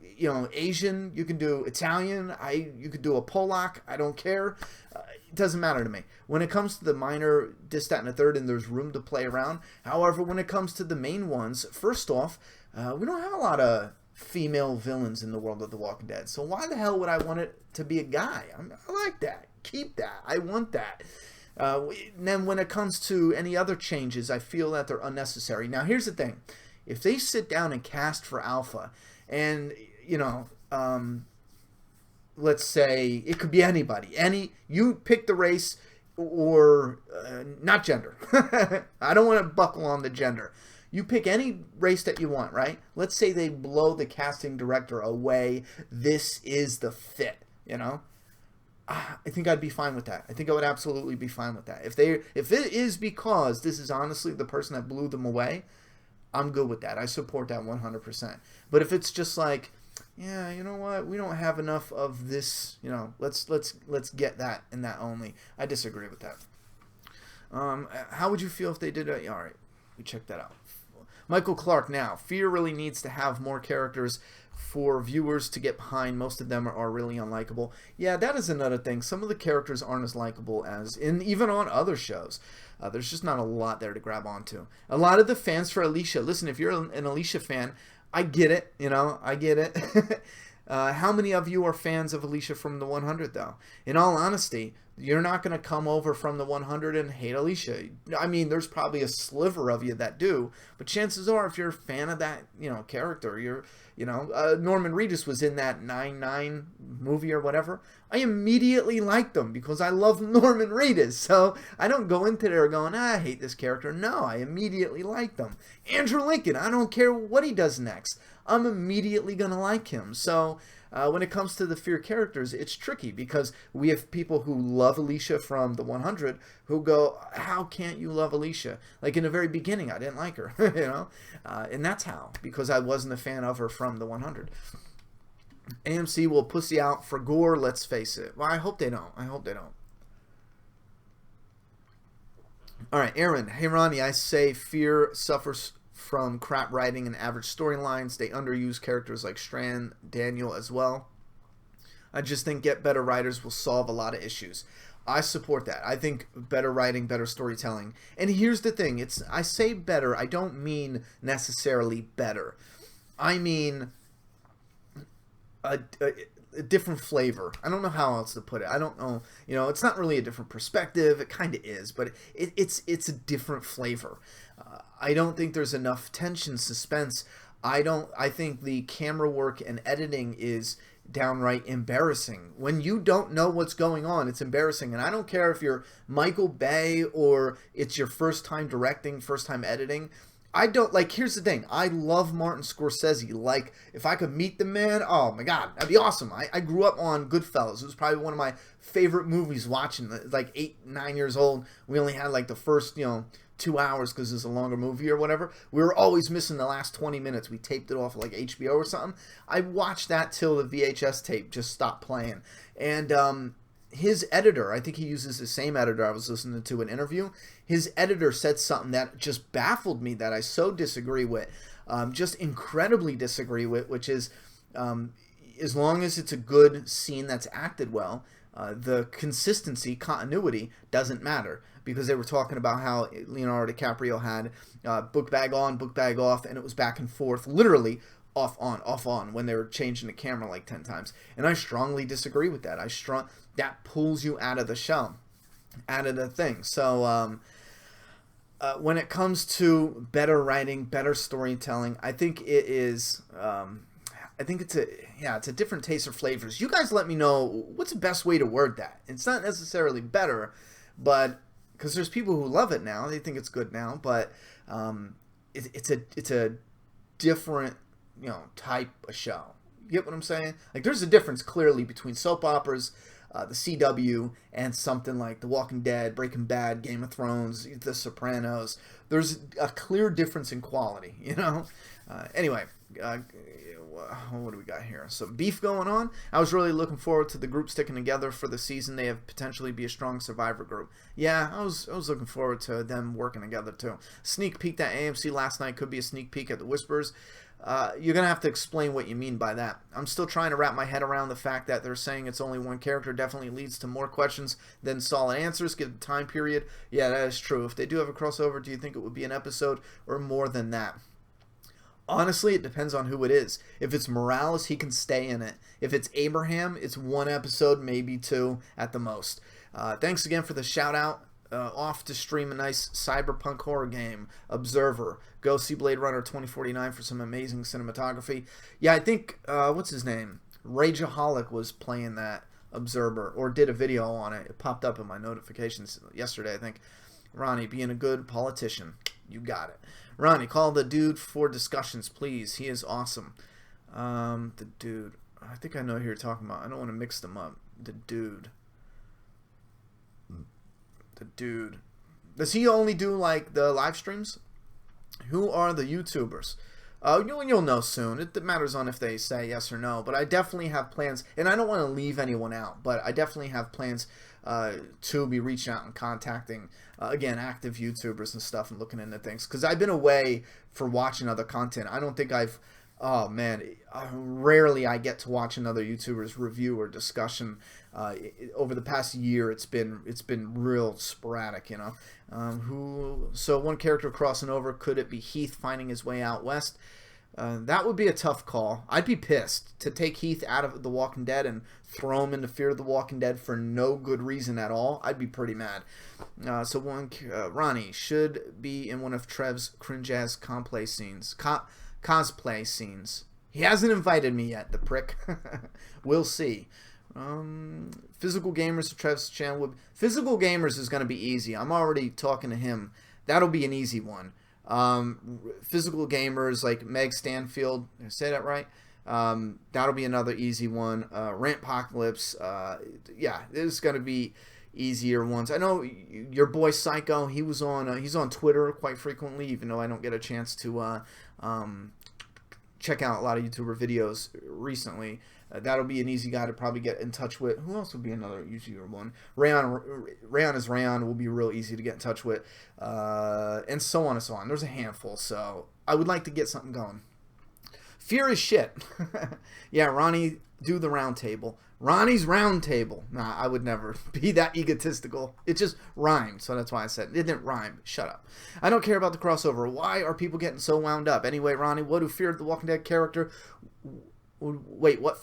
Asian, you can do Italian, you could do a Polak, I don't care. It doesn't matter to me. When it comes to the minor, this, that, and a third, and there's room to play around. However, when it comes to the main ones, first off, we don't have a lot of female villains in the world of The Walking Dead. So why the hell would I want it to be a guy? I like that. Keep that. I want that. Then when it comes to any other changes, I feel that they're unnecessary. Now, here's the thing. If they sit down and cast for Alpha, and, let's say it could be anybody. You pick the race or not gender. I don't want to buckle on the gender. You pick any race that you want, right? Let's say they blow the casting director away. This is the fit, I think I'd be fine with that. I think I would absolutely be fine with that. If it is because this is honestly the person that blew them away, I'm good with that. I support that 100%. But if it's just like, yeah, you know what? We don't have enough of this, let's get that and that only. I disagree with that. How would you feel if they did it? All right, we checked that out. Michael Clark now. Fear really needs to have more characters for viewers to get behind. Most of them are really unlikable. Yeah, that is another thing. Some of the characters aren't as likable as even on other shows. There's just not a lot there to grab onto. A lot of the fans for Alicia, listen, if you're an Alicia fan, I get it, I get it. How many of you are fans of Alicia from the 100, though? In all honesty, You're not going to come over from the 100 and hate Alicia. I mean, there's probably a sliver of you that do, but chances are, if you're a fan of that, character, Norman Reedus was in that 9-9 movie or whatever. I immediately liked him because I love Norman Reedus. So I don't go into there going, I hate this character. No, I immediately liked him. Andrew Lincoln, I don't care what he does next. I'm immediately going to like him. So when it comes to the Fear characters, it's tricky because we have people who love Alicia from the 100 who go, how can't you love Alicia? Like in the very beginning, I didn't like her, and that's how, because I wasn't a fan of her from the 100. AMC will pussy out for gore, let's face it. Well, I hope they don't. All right, Aaron. Hey, Ronnie, I say Fear suffers from crap writing and average storylines. They underuse characters like Strand, Daniel as well. I just think get better writers will solve a lot of issues. I support that. I think better writing, better storytelling. And here's the thing. I say better. I don't mean necessarily better. I mean a different flavor. I don't know how else to put it. I don't know. It's not really a different perspective. It kind of is, but it's a different flavor. I don't think there's enough tension, suspense. I think the camera work and editing is downright embarrassing. When you don't know what's going on, it's embarrassing. And I don't care if you're Michael Bay or it's your first time directing, first time editing. Here's the thing. I love Martin Scorsese. Like, if I could meet the man, oh my God, that'd be awesome. I grew up on Goodfellas. It was probably one of my favorite movies watching. Like 8, 9 years old. We only had like the first, 2 hours because it's a longer movie or whatever. We were always missing the last 20 minutes. We taped it off like HBO or something. I watched that till the VHS tape just stopped playing. And his editor, I think he uses the same editor. I was listening to an interview. His editor said something that just baffled me, that I so disagree with, just incredibly disagree with, which is as long as it's a good scene that's acted well, the consistency, continuity doesn't matter, because they were talking about how Leonardo DiCaprio had book bag on, book bag off, and it was back and forth, literally off on, when they were changing the camera like 10 times. And I strongly disagree with that. That pulls you out of the show, out of the thing. So when it comes to better writing, better storytelling, I think it is. I think it's a different taste or flavors. You guys let me know what's the best way to word that. It's not necessarily better, but because there's people who love it now, they think it's good now, but it's a different type of show. You get what I'm saying? Like, there's a difference clearly between soap operas, the CW, and something like The Walking Dead, Breaking Bad, Game of Thrones, The Sopranos. There's a clear difference in quality, Anyway, what do we got here? Some beef going on. I was really looking forward to the group sticking together for the season. They have potentially be a strong Survivor group. Yeah, I was looking forward to them working together too. Sneak peek at AMC last night could be a sneak peek at the Whispers. You're going to have to explain what you mean by that. I'm still trying to wrap my head around the fact that they're saying it's only one character. Definitely leads to more questions than solid answers, given the time period. Yeah, that is true. If they do have a crossover, do you think it would be an episode or more than that? Honestly, it depends on who it is. If it's Morales, he can stay in it. If it's Abraham, it's one episode, maybe 2 at the most. Thanks again for the shout out. Off to stream a nice cyberpunk horror game, Observer. Go see Blade Runner 2049 for some amazing cinematography. Yeah, I think, what's his name? Rageaholic was playing that Observer, or did a video on it. It popped up in my notifications yesterday, I think. Ronnie, being a good politician. You got it. Ronnie, call the dude for discussions, please. He is awesome. The dude. I think I know who you're talking about. I don't want to mix them up. The dude. Does he only do like the live streams? Who are the YouTubers? You'll know soon. It matters on if they say yes or no. But I definitely have plans, and I don't want to leave anyone out, but I definitely have plans to be reaching out and contacting, again, active YouTubers and stuff, and looking into things. Because I've been away for watching other content. I don't think I've... Oh, man. Rarely I get to watch another YouTuber's review or discussion. Over the past year, it's been real sporadic, So one character crossing over, could it be Heath finding his way out west? That would be a tough call. I'd be pissed to take Heath out of The Walking Dead and throw him into Fear of the Walking Dead for no good reason at all. I'd be pretty mad. Ronnie should be in one of Trev's cringe-ass cosplay scenes. He hasn't invited me yet, the prick. We'll see. Physical Gamers, Trev's channel. Physical Gamers is going to be easy. I'm already talking to him. That'll be an easy one. Physical Gamers like Meg Stanfield. Did I say that right? That'll be another easy one. Rantpocalypse. Yeah, there's going to be easier ones. I know your boy Psycho. He's on Twitter quite frequently, even though I don't get a chance to check out a lot of YouTuber videos recently. That'll be an easy guy to probably get in touch with. Who else would be another YouTuber one? Rayon is Rayon will be real easy to get in touch with, and so on and so on. There's a handful, so I would like to get something going. Fear is shit. Yeah, Ronnie, do the round table. Ronnie's round table. Nah, I would never be that egotistical. It just rhymed, so that's why I said it didn't rhyme. Shut up. I don't care about the crossover. Why are people getting so wound up? Anyway, Ronnie, what do Fear of the Walking Dead character... Wait, what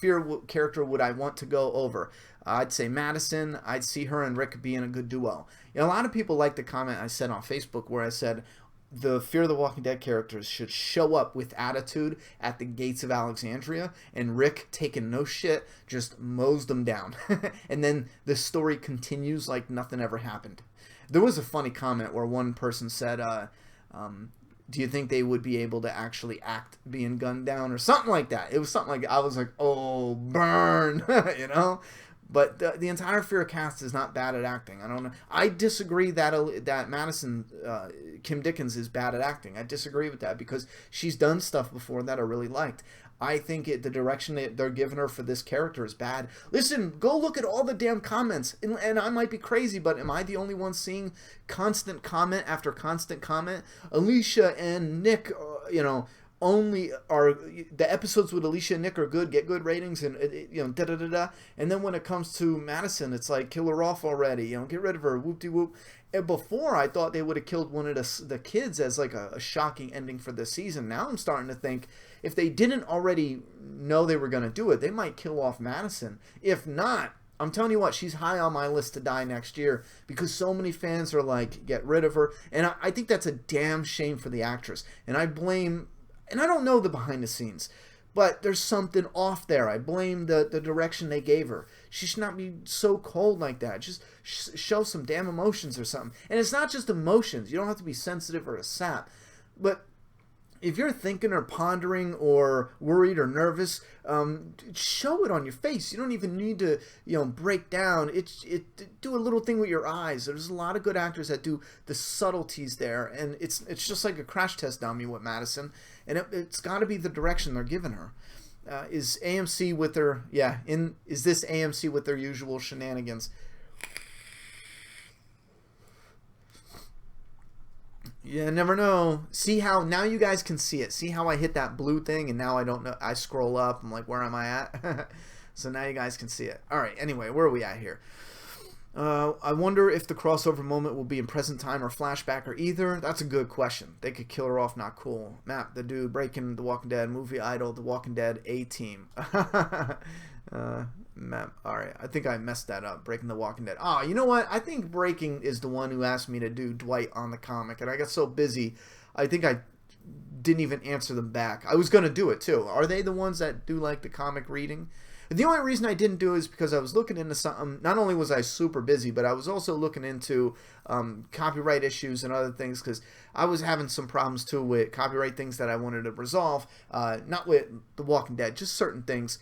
character would I want to go over? I'd say Madison. I'd see her and Rick being a good duo. You know, a lot of people like the comment I said on Facebook where I said the Fear of the Walking Dead characters should show up with attitude at the gates of Alexandria, and Rick, taking no shit, just mows them down. And then the story continues like nothing ever happened. There was a funny comment where one person said, do you think they would be able to actually act being gunned down or something like that? It was something like, I was like, oh, burn, you know? But the entire Fear cast is not bad at acting. I don't know. I disagree that Madison, Kim Dickens, is bad at acting. I disagree with that because she's done stuff before that I really liked. I think the direction that they're giving her for this character is bad. Listen, go look at all the damn comments. And I might be crazy, but am I the only one seeing constant comment after constant comment? Alicia and Nick, only are the episodes with Alicia and Nick are good, get good ratings, and da da da da. And then when it comes to Madison, it's like kill her off already. Get rid of her. Whoop de whoop. And before I thought they would have killed one of the kids as like a shocking ending for the season. Now I'm starting to think if they didn't already know they were going to do it, they might kill off Madison. If not, I'm telling you what, she's high on my list to die next year because so many fans are like, get rid of her. And I think that's a damn shame for the actress. And I don't know the behind the scenes, but there's something off there. I blame the direction they gave her. She should not be so cold like that. Just show some damn emotions or something. And it's not just emotions. You don't have to be sensitive or a sap. But if you're thinking or pondering or worried or nervous, show it on your face. You don't even need to, break down. Do a little thing with your eyes. There's a lot of good actors that do the subtleties there, and it's just like a crash test dummy with Madison, and it's got to be the direction they're giving her. Is AMC with their is this AMC with their usual shenanigans? You never know. See how now you guys can see it. See how I hit that blue thing and now I don't know. I scroll up. I'm like, where am I at? So now you guys can see it. All right. Anyway, where are we at here? I wonder if the crossover moment will be in present time or flashback or either. That's a good question. They could kill her off. Not cool. MAPP, the dude breaking The Walking Dead, movie idol, The Walking Dead, A-Team. MAPP. All right, I think I messed that up. Breaking The Walking Dead. Oh, you know what? I think Breaking is the one who asked me to do Dwight on the comic, and I got so busy, I think I didn't even answer them back. I was going to do it, too. Are they the ones that do, like, the comic reading? The only reason I didn't do it is because I was looking into something. Not only was I super busy, but I was also looking into copyright issues and other things because I was having some problems too with copyright things that I wanted to resolve. Not with The Walking Dead, just certain things.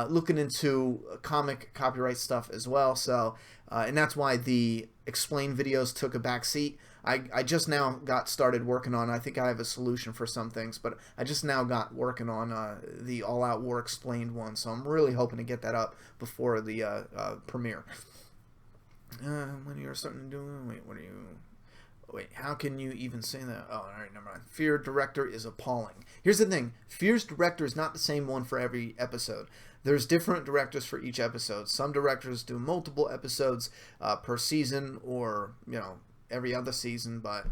Looking into comic copyright stuff as well. So, and that's why the explain videos took a back seat. I just now got started working on, I think I have a solution for some things, but I just now got working on the All Out War Explained one, so I'm really hoping to get that up before the premiere. When you're starting to do, wait, how can you even say that? Oh, all right, never mind. Fear director is appalling. Here's the thing. Fear's director is not the same one for every episode. There's different directors for each episode. Some directors do multiple episodes per season or, every other season, but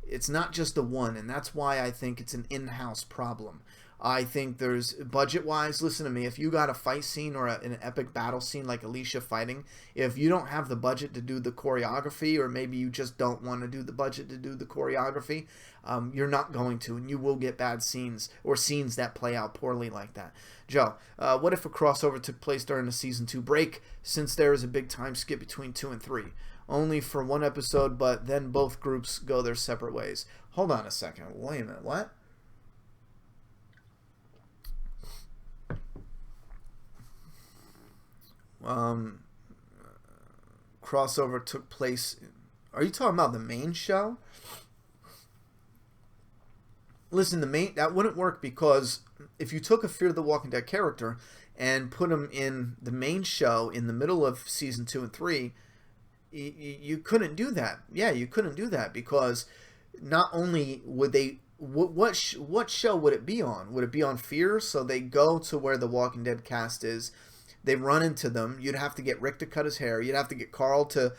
it's not just the one, and that's why I think it's an in-house problem. I think there's, budget-wise, listen to me, if you got a fight scene or an epic battle scene like Alicia fighting, if you don't have the budget to do the choreography, or maybe you just don't want to do the budget to do the choreography, you're not going to, and you will get bad scenes, or scenes that play out poorly like that. Joe, what if a crossover took place during the Season 2 break, since there is a big time skip between 2 and 3? Only for one episode, but then both groups go their separate ways. Hold on a second. Wait a minute. What? Crossover took place. Are you talking about the main show? Listen, that wouldn't work, because if you took a Fear the Walking Dead character and put him in the main show in the middle of Season 2 and 3, you couldn't do that. Yeah, you couldn't do that, because not only would they... What show would it be on? Would it be on Fear? So they go to where the Walking Dead cast is. They run into them. You'd have to get Rick to cut his hair. You'd have to get Carl to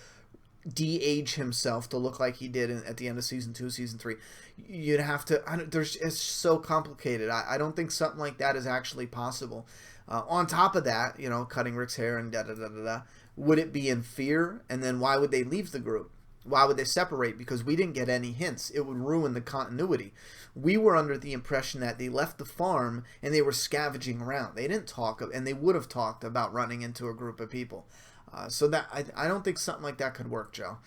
de-age himself to look like he did at the end of Season 2, Season 3. You'd have to... it's so complicated. I don't think something like that is actually possible. On top of that, you know, cutting Rick's hair and da-da-da-da-da, would it be in Fear? And then why would they leave the group? Why would they separate? Because we didn't get any hints. It would ruin the continuity. We were under the impression that they left the farm and they were scavenging around. They didn't talk, and they would have talked about running into a group of people. So that I don't think something like that could work, Joe.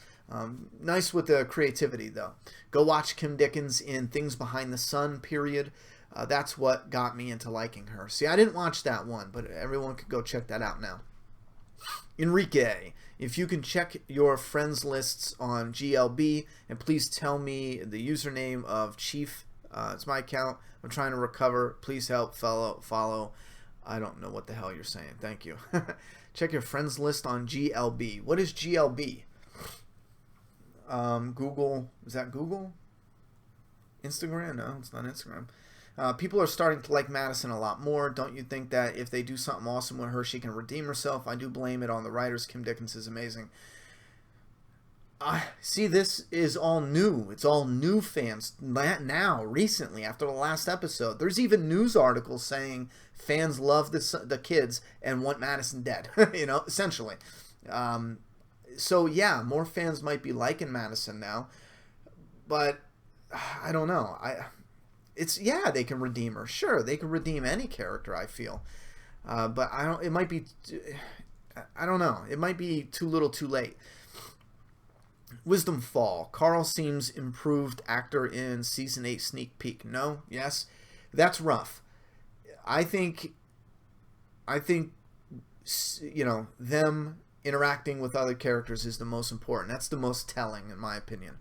Nice with the creativity, though. Go watch Kim Dickens in Things Behind the Sun, period. That's what got me into liking her. See, I didn't watch that one, but everyone could go check that out now. Enrique, if you can check your friends lists on GLB, and please tell me the username of Chief. It's my account. I'm trying to recover. Please help, follow. I don't know what the hell you're saying. Thank you. Check your friends list on GLB. What is GLB? Google. Is that Google? Instagram? No, it's not Instagram. People are starting to like Madison a lot more. Don't you think that if they do something awesome with her, she can redeem herself? I do blame it on the writers. Kim Dickens is amazing. See, this is all new. It's all new fans now, recently, after the last episode. There's even news articles saying fans love the kids and want Madison dead, you know, essentially. So, yeah, more fans might be liking Madison now. But, I don't know. Yeah, they can redeem her. Sure, they can redeem any character, I feel. But I don't know. It might be too little too late. Wisdom Fall. Carl seems improved actor in Season 8 sneak peek. No? Yes? That's rough. I think, you know, them interacting with other characters is the most important. That's the most telling, in my opinion.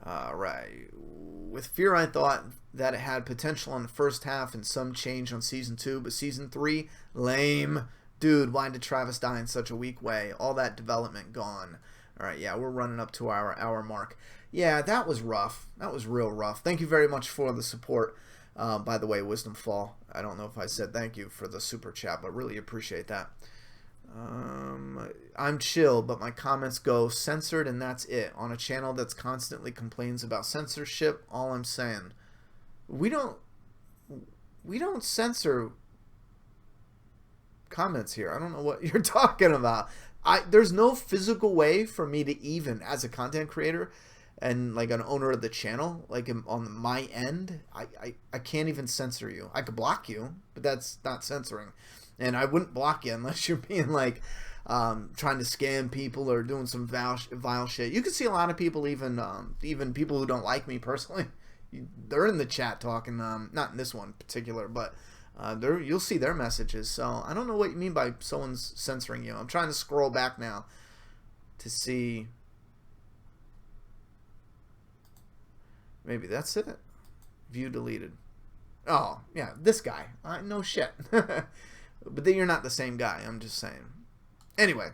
Right. With Fear, I thought that it had potential on the first half and some change on Season 2, but Season 3, lame. Dude, why did Travis die in such a weak way? All that development gone. Alright, yeah, we're running up to our hour mark. Yeah, that was rough. That was real rough. Thank you very much for the support. By the way, Wisdom Fall. I don't know if I said thank you for the super chat, but really appreciate that. I'm chill, but my comments go censored and that's it. On a channel that's constantly complains about censorship, all I'm saying. We don't censor comments here. I don't know what you're talking about. There's no physical way for me to even, as a content creator and like an owner of the channel, like on my end, I can't even censor you. I could block you, but that's not censoring. And I wouldn't block you unless you're being like trying to scam people or doing some vile shit. You can see a lot of people, even people who don't like me personally, they're in the chat talking. Not in this one in particular, but you'll see their messages. So I don't know what you mean by someone's censoring you. I'm trying to scroll back now to see. Maybe that's it. View deleted. Oh yeah, this guy. No shit. But then you're not the same guy. I'm just saying. Anyway.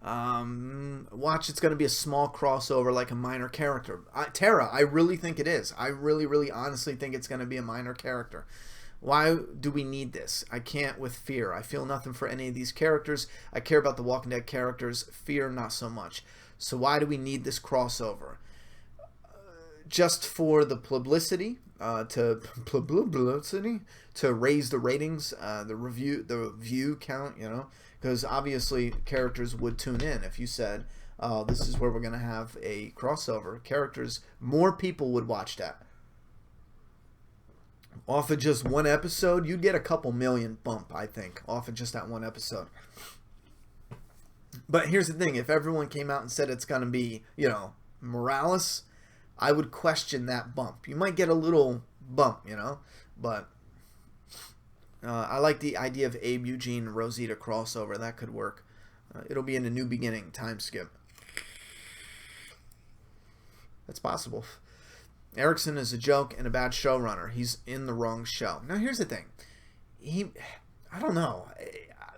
Watch, it's going to be a small crossover like a minor character. Tara, I really think it is. I really honestly think it's going to be a minor character. Why do we need this? I can't with Fear. I feel nothing for any of these characters. I care about the Walking Dead characters. Fear, not so much. So why do we need this crossover? Just for the publicity? to publicity, to raise the ratings, the view count, because obviously characters would tune in if you said, oh, this is where we're going to have a crossover. More people would watch that. Off of just one episode, you'd get a couple million bump, I think, off of just that one episode. But here's the thing, if everyone came out and said it's going to be, Morales, I would question that bump. You might get a little bump, but I like the idea of Abe, Eugene, Rosita crossover. That could work. It'll be in a new beginning time skip. That's possible. Erickson is a joke and a bad showrunner. He's in the wrong show. Now, here's the thing. I don't know.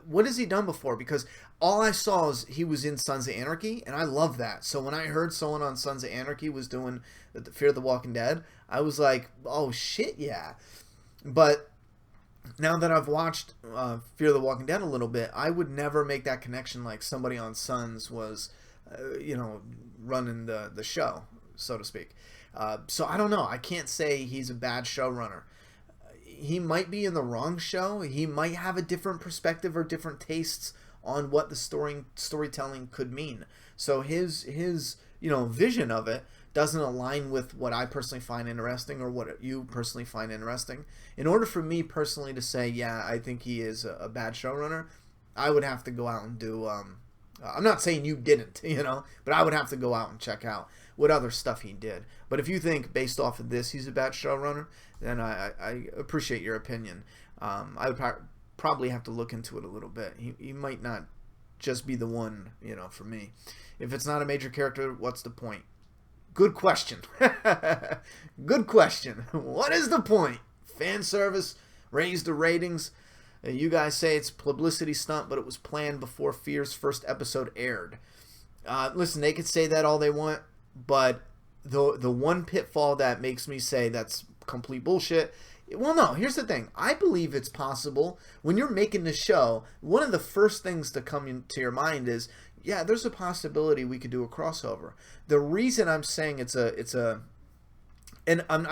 What has he done before? Because all I saw is he was in Sons of Anarchy, and I love that. So when I heard someone on Sons of Anarchy was doing the Fear the Walking Dead, I was like, oh, shit, yeah. But now that I've watched Fear the Walking Dead a little bit, I would never make that connection like somebody on Sons was, running the show, so to speak. So I don't know. I can't say he's a bad showrunner. He might be in the wrong show. He might have a different perspective or different tastes on what the storytelling could mean. So his vision of it doesn't align with what I personally find interesting or what you personally find interesting. In order for me personally to say, yeah, I think he is a bad showrunner, I would have to go out and do... I'm not saying you didn't, but I would have to go out and check out what other stuff he did. But if you think based off of this he's a bad showrunner, then I appreciate your opinion. I would probably have to look into it a little bit. He might not just be the one, for me. If it's not a major character, what's the point? Good question. Good question. What is the point? Fan service, raise the ratings. You guys say it's publicity stunt, but it was planned before Fear's first episode aired. Listen, they could say that all they want, but the one pitfall that makes me say that's complete bullshit. Well, no, here's the thing. I believe it's possible. When you're making the show, one of the first things to come into your mind is, yeah, there's a possibility we could do a crossover. The reason I'm saying I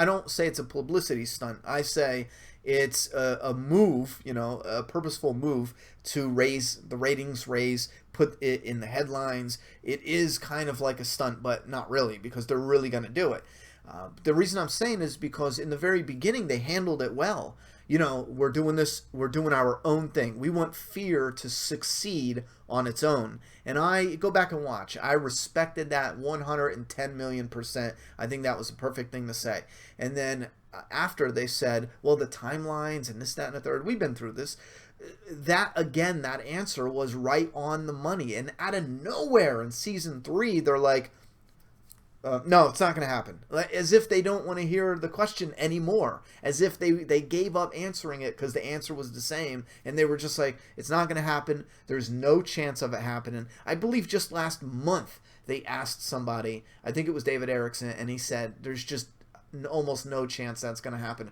don't say it's a publicity stunt. I say it's a move, a purposeful move to raise the ratings, put it in the headlines. It is kind of like a stunt, but not really, because they're really going to do it. The reason I'm saying is because in the very beginning they handled it well. We're doing this, we're doing our own thing. We want Fear to succeed on its own. And I go back and watch. I respected that 110,000,000%. I think that was a perfect thing to say. And then after they said, well, the timelines and this, that, and the third, we've been through this. That answer was right on the money. And out of nowhere in season 3, they're like, no, it's not going to happen. As if they don't want to hear the question anymore. As if they gave up answering it because the answer was the same. And they were just like, it's not going to happen. There's no chance of it happening. I believe just last month they asked somebody, I think it was David Erickson, and he said, there's just almost no chance that's going to happen.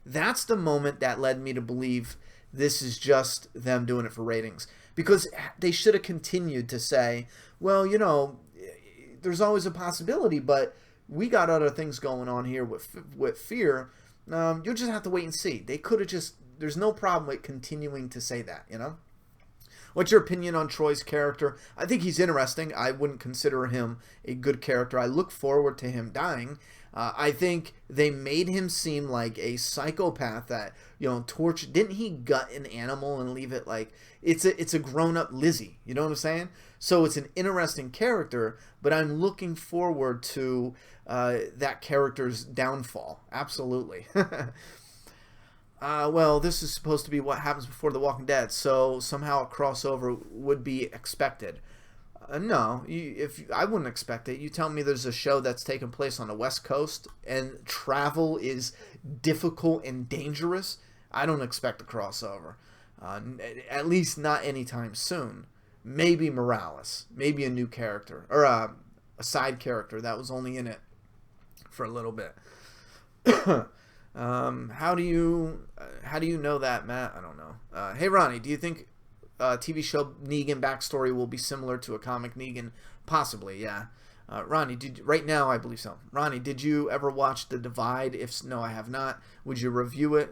That's the moment that led me to believe this is just them doing it for ratings. Because they should have continued to say, well, there's always a possibility, but we got other things going on here with Fear. You'll just have to wait and see. They could have just... There's no problem with continuing to say that, What's your opinion on Troy's character? I think he's interesting. I wouldn't consider him a good character. I look forward to him dying. I think they made him seem like a psychopath that, torture. Didn't he gut an animal and leave it like... It's a grown-up Lizzie. You know what I'm saying? So it's an interesting character, but I'm looking forward to that character's downfall. Absolutely. Well, this is supposed to be what happens before The Walking Dead, so somehow a crossover would be expected. No, I wouldn't expect it. You tell me there's a show that's taking place on the West Coast and travel is difficult and dangerous, I don't expect a crossover. At least not anytime soon. Maybe Morales. Maybe a new character. Or a side character that was only in it for a little bit. How do you know that, Matt? I don't know. Hey, Ronnie, do you think TV show Negan backstory will be similar to a comic Negan? Possibly, yeah. Ronnie, right now I believe so. Ronnie, did you ever watch The Divide? If no, I have not. Would you review it?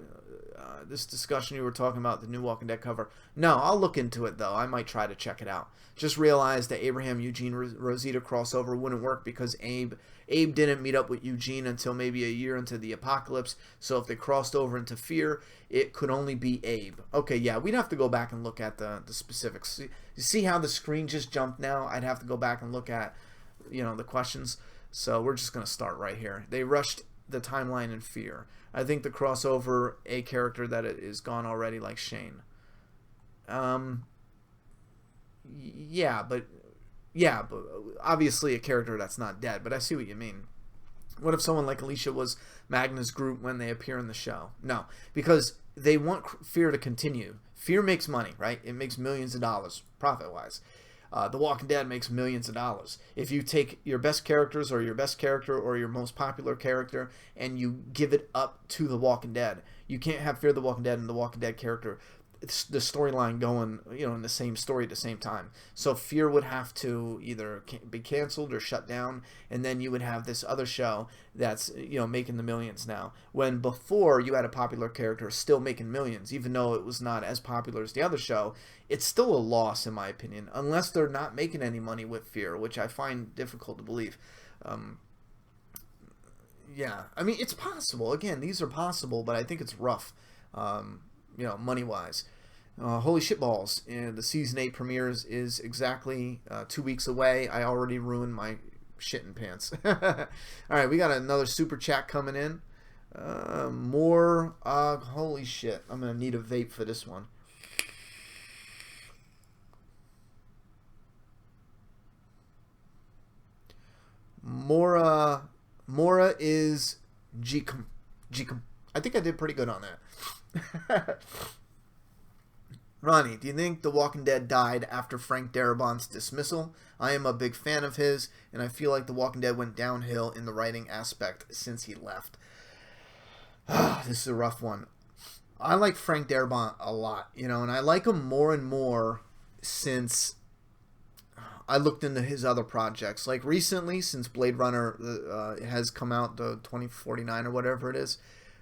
This discussion you were talking about, the new Walking Dead cover. No, I'll look into it though. I might try to check it out. Just realized that Abraham Eugene Rosita crossover wouldn't work because Abe didn't meet up with Eugene until maybe a year into the apocalypse. So if they crossed over into Fear, it could only be Abe. Okay, yeah, we'd have to go back and look at the specifics. You see how the screen just jumped now? I'd have to go back and look at, the questions. So we're just gonna start right here. They rushed the timeline in Fear. I think the crossover a character that is gone already, like Shane. Yeah, but obviously a character that's not dead. But I see what you mean. What if someone like Alicia was Magna's group when they appear in the show? No, because they want Fear to continue. Fear makes money, right? It makes millions of dollars profit-wise. The Walking Dead makes millions of dollars. If you take your best characters or your best character or your most popular character and you give it up to The Walking Dead, you can't have Fear the Walking Dead and The Walking Dead character, the storyline going, in the same story at the same time. So Fear would have to either be canceled or shut down, and then you would have this other show that's, making the millions now. When before you had a popular character still making millions, even though it was not as popular as the other show, it's still a loss in my opinion, unless they're not making any money with Fear, which I find difficult to believe. Yeah, I mean, it's possible. Again, these are possible, but I think it's rough. Money-wise. Holy shitballs. The Season 8 premieres is exactly 2 weeks away. I already ruined my shitting pants. Alright, we got another super chat coming in. More. Holy shit. I'm going to need a vape for this one. Mora is Jikum. I think I did pretty good on that. Ronnie, do you think The Walking Dead died after Frank Darabont's dismissal? I am a big fan of his, and I feel like The Walking Dead went downhill in the writing aspect since he left. This is a rough one. I like Frank Darabont a lot, and I like him more and more since I looked into his other projects. Like recently, since Blade Runner has come out, the 2049 or whatever it is,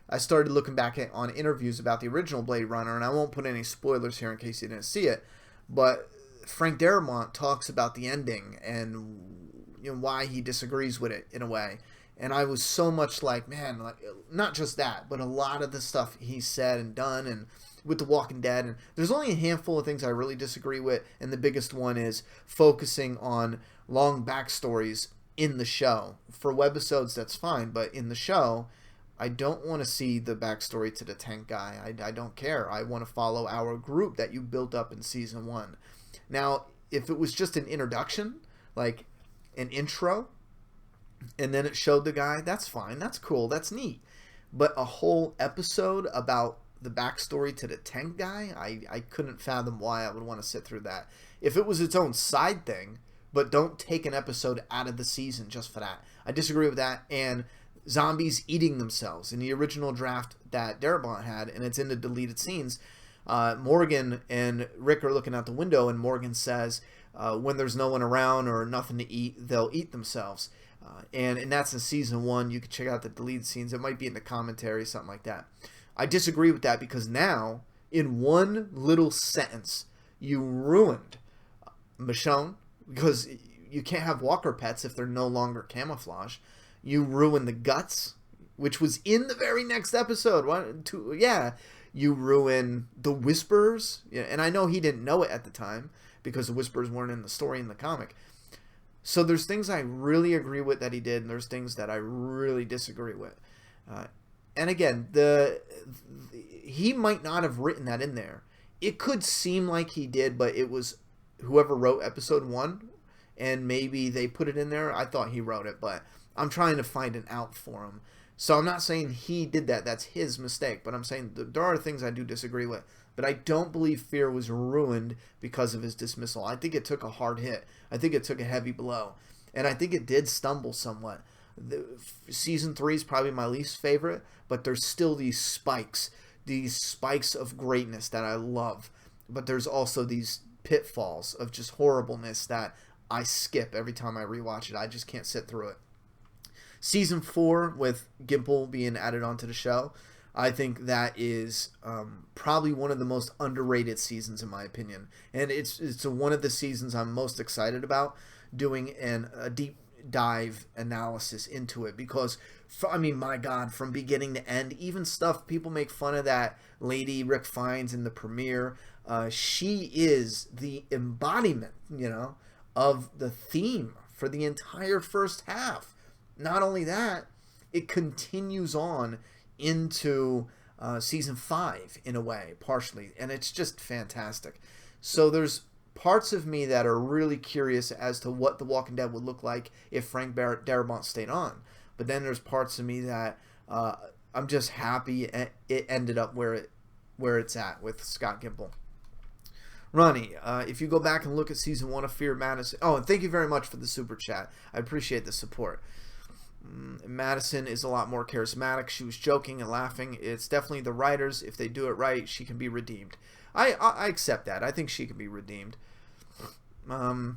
I started looking back on interviews about the original Blade Runner, and I won't put any spoilers here in case you didn't see it, but Frank Darabont talks about the ending and why he disagrees with it in a way. And I was so much like, man, like, not just that, but a lot of the stuff he said and done, and with The Walking Dead. And there's only a handful of things I really disagree with, and the biggest one is focusing on long backstories in the show. For webisodes, that's fine, but in the show, I don't want to see the backstory to the tank guy. I don't care. I want to follow our group that you built up in Season 1. Now, if it was just an introduction, like an intro, and then it showed the guy, that's fine. That's cool. That's neat. But a whole episode about the backstory to the tank guy, I couldn't fathom why I would want to sit through that. If it was its own side thing, but don't take an episode out of the season just for that. I disagree with that. And zombies eating themselves in the original draft that Darabont had, and it's in the deleted scenes. Morgan and Rick are looking out the window, and Morgan says, when there's no one around or nothing to eat, they'll eat themselves. And that's in Season 1. You can check out the deleted scenes. It might be in the commentary, something like that. I disagree with that because now, in one little sentence, you ruined Michonne, because you can't have walker pets if they're no longer camouflage. You ruin the guts, which was in the very next episode. You ruin the Whisperers. And I know he didn't know it at the time because the Whisperers weren't in the story in the comic. So there's things I really agree with that he did, and there's things that I really disagree with. And again, he might not have written that in there. It could seem like he did, but it was whoever wrote episode 1, and maybe they put it in there. I thought he wrote it, but I'm trying to find an out for him. So I'm not saying he did that. That's his mistake. But I'm saying there are things I do disagree with. But I don't believe Fear was ruined because of his dismissal. I think it took a hard hit. I think it took a heavy blow. And I think it did stumble somewhat. Season 3 is probably my least favorite. But there's still these spikes of greatness that I love. But there's also these pitfalls of just horribleness that I skip every time I rewatch it. I just can't sit through it. Season 4 with Gimple being added onto the show, I think that is probably one of the most underrated seasons in my opinion, and it's one of the seasons I'm most excited about doing a deep dive analysis into it, because I mean, my God, from beginning to end, even stuff people make fun of that lady Rick finds in the premiere, she is the embodiment, of the theme for the entire first half. Not only that, it continues on into season 5 in a way, partially, and it's just fantastic. So there's parts of me that are really curious as to what The Walking Dead would look like if Frank Darabont stayed on. But then there's parts of me that I'm just happy it ended up where it's at with Scott Gimple. Ronnie, if you go back and look at season 1 of Fear Madison... Oh, and thank you very much for the super chat. I appreciate the support. Madison is a lot more charismatic. She was joking and laughing. It's definitely the writers. If they do it right, she can be redeemed. I accept that. I think she can be redeemed. Yeah,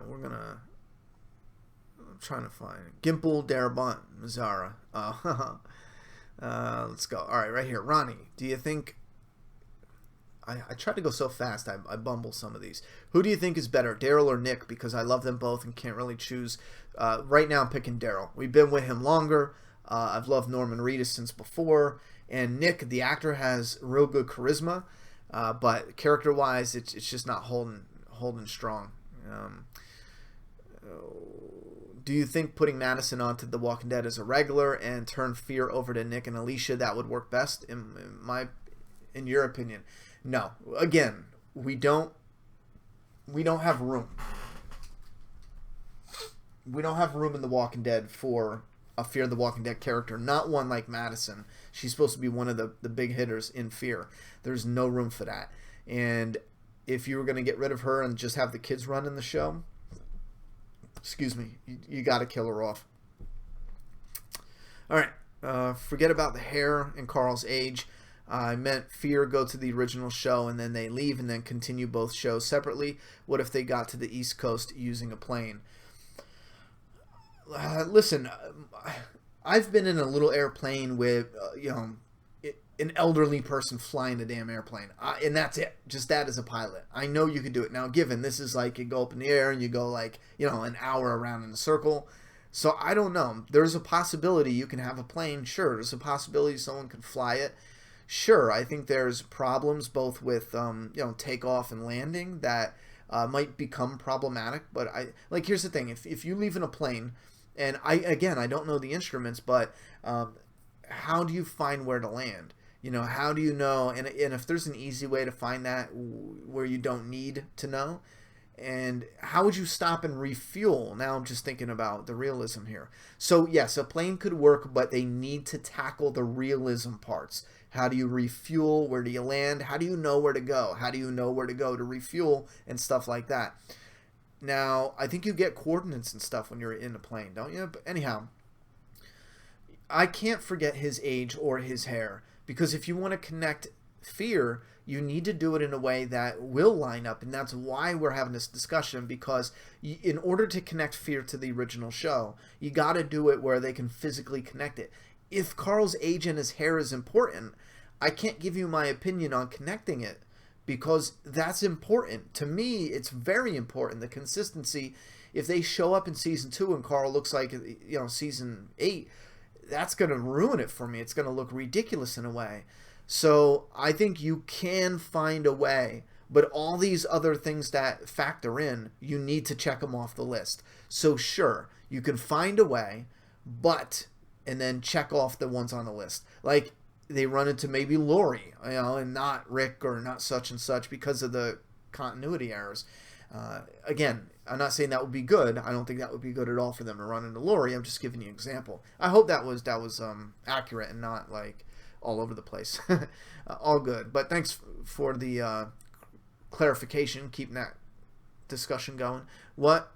we're gonna... I'm trying to find Gimple, Darabont, Mazzara. Let's go. All right, right here. Ronnie, do you think... I try to go so fast, I bumble some of these. Who do you think is better, Daryl or Nick? Because I love them both and can't really choose. Right now I'm picking Daryl. We've been with him longer. I've loved Norman Reedus since before. And Nick, the actor, has real good charisma. But character-wise, it's just not holding strong. Do you think putting Madison onto The Walking Dead as a regular and turn Fear over to Nick and Alicia, that would work best, in your opinion? No. Again, we don't have room. We don't have room in The Walking Dead for a Fear the Walking Dead character. Not one like Madison. She's supposed to be one of the big hitters in Fear. There's no room for that. And if you were going to get rid of her and just have the kids run in the show, excuse me, you got to kill her off. All right. Forget about the hair and Carl's age. I meant Fear go to the original show and then they leave and then continue both shows separately. What if they got to the East Coast using a plane? Listen, I've been in a little airplane with, an elderly person flying the damn airplane. And that's it. Just that as a pilot. I know you could do it. Now, given this is like you go up in the air and you go like, an hour around in a circle. So I don't know. There's a possibility you can have a plane. Sure. There's a possibility someone can fly it. Sure, I think there's problems both with takeoff and landing that might become problematic. But here's the thing: if you leave in a plane, and I don't know the instruments, but how do you find where to land? How do you know? And if there's an easy way to find that where you don't need to know, and how would you stop and refuel? Now I'm just thinking about the realism here. So yes, a plane could work, but they need to tackle the realism parts. How do you refuel? Where do you land? How do you know where to go? How do you know where to go to refuel and stuff like that? Now, I think you get coordinates and stuff when you're in a plane, don't you? But anyhow, I can't forget his age or his hair, because if you want to connect Fear, you need to do it in a way that will line up, and that's why we're having this discussion, because in order to connect Fear to the original show, you got to do it where they can physically connect it. If Carl's age and his hair is important, I can't give you my opinion on connecting it, because that's important. To me, it's very important, the consistency. If they show up in season 2 and Carl looks like, season 8, that's going to ruin it for me. It's going to look ridiculous in a way. So I think you can find a way, but all these other things that factor in, you need to check them off the list. So sure, you can find a way, but... and then check off the ones on the list. Like, they run into maybe Lori, and not Rick or not such and such because of the continuity errors. Again, I'm not saying that would be good. I don't think that would be good at all for them to run into Lori. I'm just giving you an example. I hope that was accurate and not, like, all over the place. All good. But thanks for the clarification, keeping that discussion going. What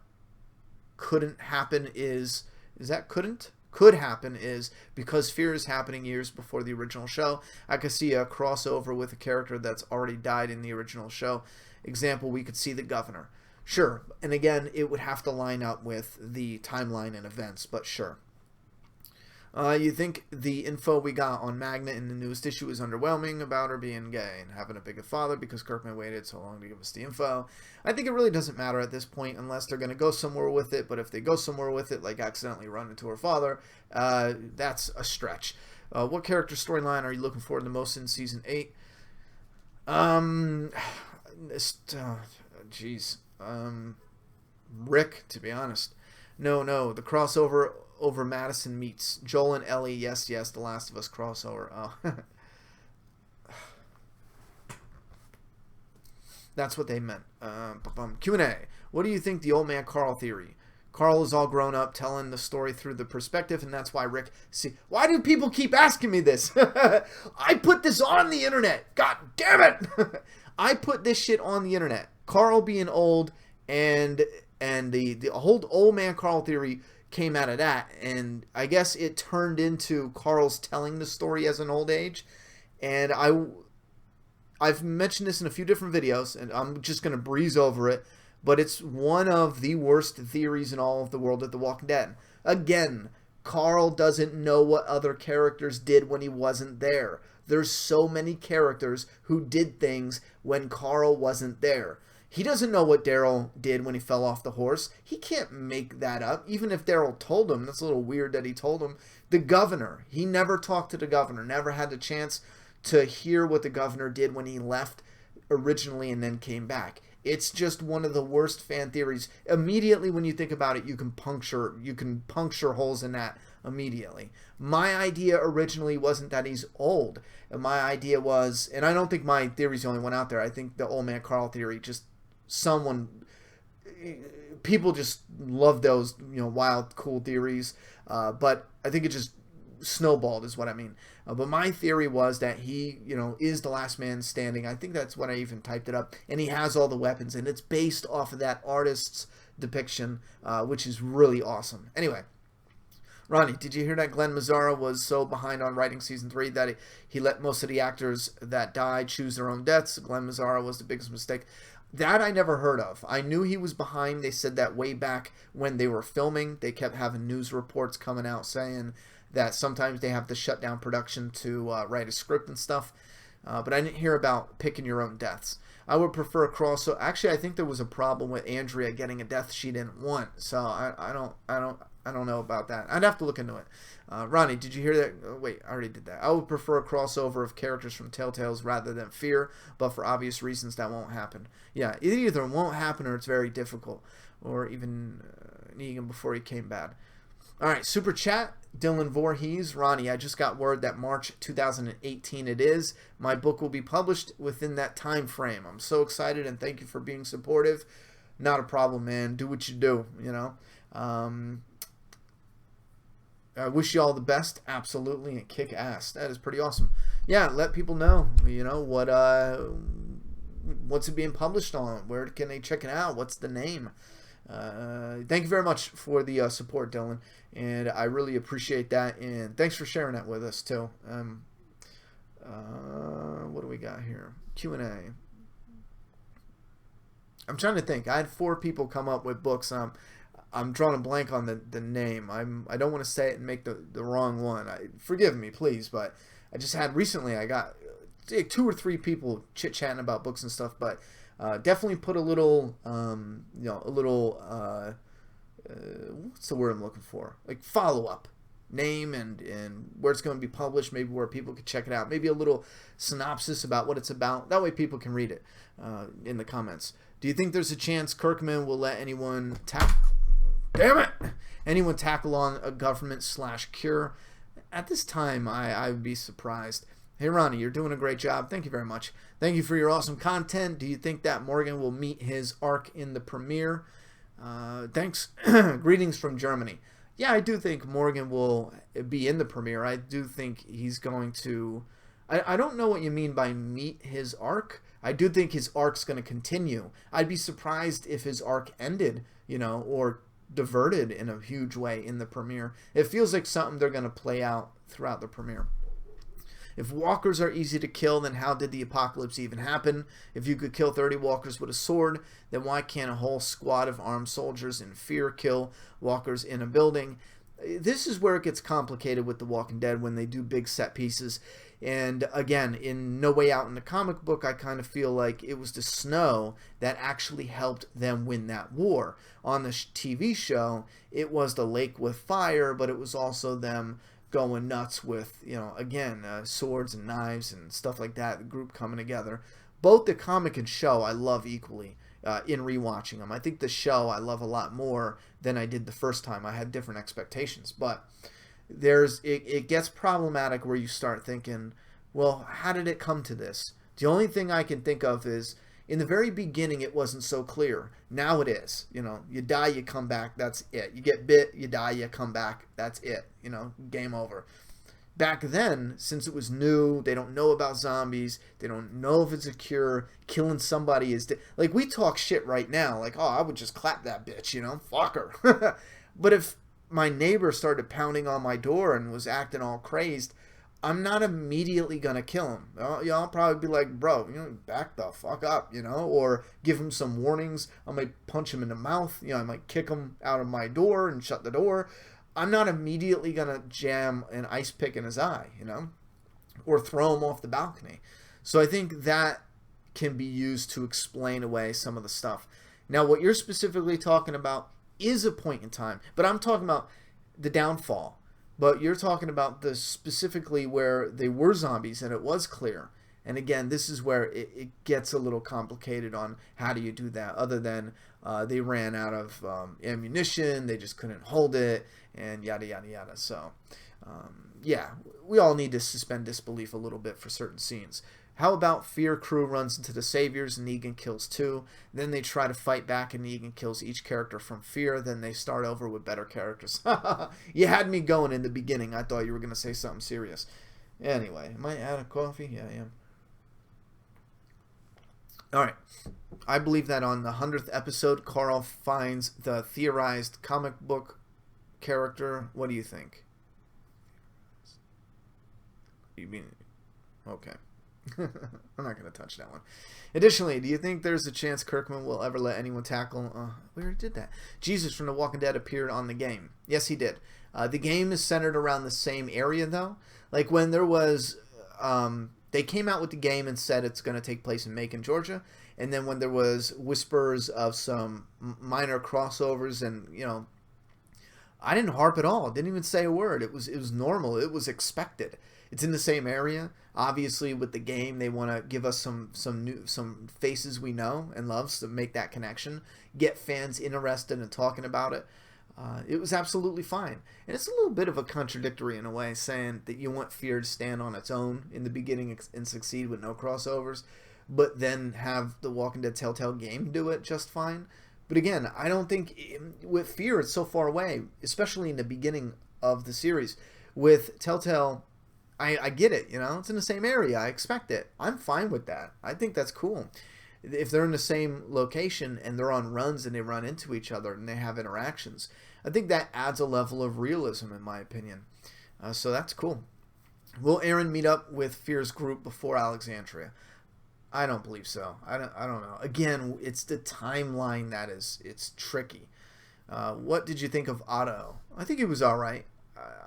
couldn't happen is that couldn't? could happen is, because Fear is happening years before the original show, I could see a crossover with a character that's already died in the original show. Example, we could see the Governor. Sure, and again, it would have to line up with the timeline and events, but sure. You think the info we got on Magnet in the newest issue is underwhelming about her being gay and having a bigger father because Kirkman waited so long to give us the info? I think it really doesn't matter at this point unless they're going to go somewhere with it, but if they go somewhere with it, like accidentally run into her father, that's a stretch. What character storyline are you looking for the most in Season 8? Rick, to be honest. No, the crossover over Madison meets Joel and Ellie. Yes, the Last of Us crossover. Oh. That's what they meant. Q&A. What do you think the old man Carl theory? Carl is all grown up, telling the story through the perspective, and that's why Rick... See, why do people keep asking me this? I put this on the internet. God damn it! I put this shit on the internet. Carl being old, and the whole old man Carl theory came out of that, and I guess it turned into Carl's telling the story as an old age, and I've mentioned this in a few different videos, and I'm just going to breeze over it, but it's one of the worst theories in all of the world of The Walking Dead. Again, Carl doesn't know what other characters did when he wasn't there. There's so many characters who did things when Carl wasn't there. He doesn't know what Daryl did when he fell off the horse. He can't make that up. Even if Daryl told him, that's a little weird that he told him. The Governor, he never talked to the Governor, never had the chance to hear what the Governor did when he left originally and then came back. It's just one of the worst fan theories. Immediately when you think about it, you can puncture holes in that immediately. My idea originally wasn't that he's old. My idea was, and I don't think my theory's the only one out there. I think the old man Carl theory, just people just love those, wild, cool theories. But I think it just snowballed is what I mean. But my theory was that he, is the last man standing. I think that's what I even typed it up. And he has all the weapons, and it's based off of that artist's depiction, which is really awesome. Anyway, Ronnie, did you hear that Glenn Mazzara was so behind on writing Season 3 that he let most of the actors that died choose their own deaths? Glenn Mazzara was the biggest mistake. That I never heard of. I knew he was behind. They said that way back when they were filming. They kept having news reports coming out saying that sometimes they have to shut down production to write a script and stuff. But I didn't hear about picking your own deaths. I would prefer a crossover. Actually, I think there was a problem with Andrea getting a death she didn't want. So I don't know about that. I'd have to look into it. Ronnie, did you hear that? Oh, wait, I already did that. I would prefer a crossover of characters from Telltales rather than Fear, but for obvious reasons that won't happen. Yeah, it either won't happen or it's very difficult, or even Negan before he came bad. All right, Super Chat, Dylan Voorhees. Ronnie, I just got word that March 2018 it is. My book will be published within that time frame. I'm so excited, and thank you for being supportive. Not a problem, man. Do what you do, I wish you all the best, absolutely, and kick ass. That is pretty awesome. Yeah, let people know, what's it being published on? Where can they check it out? What's the name? Thank you very much for the support, Dylan, and I really appreciate that, and thanks for sharing that with us, too. What do we got here? Q&A. I'm trying to think. I had 4 people come up with books. I'm drawing a blank on the name. I don't want to say it and make the wrong one. Forgive me, please, but I just had recently, I got 2 or 3 people chit-chatting about books and stuff, but definitely put a little, what's the word I'm looking for? Like follow-up. Name and where it's going to be published, maybe where people can check it out, maybe a little synopsis about what it's about. That way people can read it in the comments. Do you think there's a chance Kirkman will let anyone tackle on a government/cure? At this time, I would be surprised. Hey, Ronnie, you're doing a great job. Thank you very much. Thank you for your awesome content. Do you think that Morgan will meet his arc in the premiere? Thanks. Greetings from Germany. Yeah, I do think Morgan will be in the premiere. I do think he's going to... I don't know what you mean by meet his arc. I do think his arc's going to continue. I'd be surprised if his arc ended, or diverted in a huge way in the premiere. It feels like something they're going to play out throughout the premiere. If walkers are easy to kill, then how did the apocalypse even happen? If you could kill 30 walkers with a sword, then why can't a whole squad of armed soldiers in fear kill walkers in a building? This is where it gets complicated with The Walking Dead when they do big set pieces. And again, in No Way Out in the comic book, I kind of feel like it was the snow that actually helped them win that war. On the TV show, it was the lake with fire, but it was also them going nuts with, again, swords and knives and stuff like that, the group coming together. Both the comic and show I love equally in rewatching them. I think the show I love a lot more than I did the first time. I had different expectations, but it gets problematic where you start thinking, well, how did it come to this? The only thing I can think of is, in the very beginning, it wasn't so clear. Now it is. You die, you come back, that's it. You get bit, you die, you come back, that's it. Game over. Back then, since it was new, they don't know about zombies, they don't know if it's a cure, killing somebody is... Like, we talk shit right now, like, oh, I would just clap that bitch, fuck her. But if my neighbor started pounding on my door and was acting all crazed, I'm not immediately going to kill him. I'll probably be like, bro, back the fuck up, or give him some warnings. I might punch him in the mouth. I might kick him out of my door and shut the door. I'm not immediately going to jam an ice pick in his eye, or throw him off the balcony. So I think that can be used to explain away some of the stuff. Now, what you're specifically talking about is a point in time, but I'm talking about the downfall. But you're talking about the specifically where they were zombies and it was clear. And again, this is where it gets a little complicated on how do you do that, other than they ran out of ammunition, they just couldn't hold it, and yada, yada, yada. So, yeah, we all need to suspend disbelief a little bit for certain scenes. How about Fear crew runs into the Saviors and Negan kills 2. Then they try to fight back and Negan kills each character from Fear. Then they start over with better characters. You had me going in the beginning. I thought you were going to say something serious. Anyway, am I out of coffee? Yeah, I am. Alright. I believe that on the 100th episode, Carl finds the theorized comic book character. What do you think? You mean... Okay. I'm not going to touch that one. Additionally, do you think there's a chance Kirkman will ever let anyone tackle... we already did that. Jesus from The Walking Dead appeared on the game. Yes, he did. The game is centered around the same area, though. Like, when there was... they came out with the game and said it's going to take place in Macon, Georgia. And then when there was whispers of some minor crossovers and, I didn't harp at all. Didn't even say a word. It was normal. It was expected. It's in the same area. Obviously, with the game, they want to give us some faces we know and love to make that connection, get fans interested in talking about it. It was absolutely fine. And it's a little bit of a contradictory in a way, saying that you want Fear to stand on its own in the beginning and succeed with no crossovers, but then have the Walking Dead Telltale game do it just fine. But again, I don't think with Fear it's so far away, especially in the beginning of the series. With Telltale, I get it, it's in the same area. I expect it. I'm fine with that. I think that's cool. If they're in the same location and they're on runs and they run into each other and they have interactions, I think that adds a level of realism in my opinion. So that's cool. Will Aaron meet up with Fear's group before Alexandria? I don't believe so. I don't know. Again, it's the timeline it's tricky. What did you think of Otto? I think he was all right.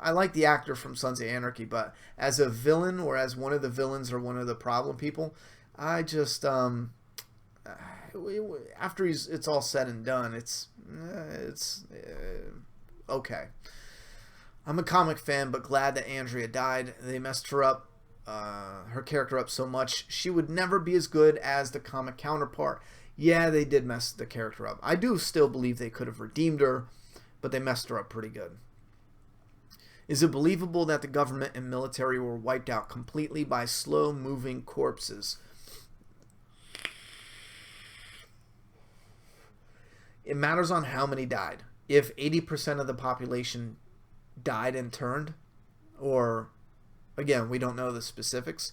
I like the actor from Sons of Anarchy, but as a villain or as one of the villains or one of the problem people, I just after it's all said and done, it's okay. I'm a comic fan, but glad that Andrea died. They messed her up, her character up so much. She would never be as good as the comic counterpart. Yeah, they did mess the character up. I do still believe they could have redeemed her, but they messed her up pretty good. Is it believable that the government and military were wiped out completely by slow-moving corpses? It matters on how many died. If 80% of the population died and turned, or, again, we don't know the specifics.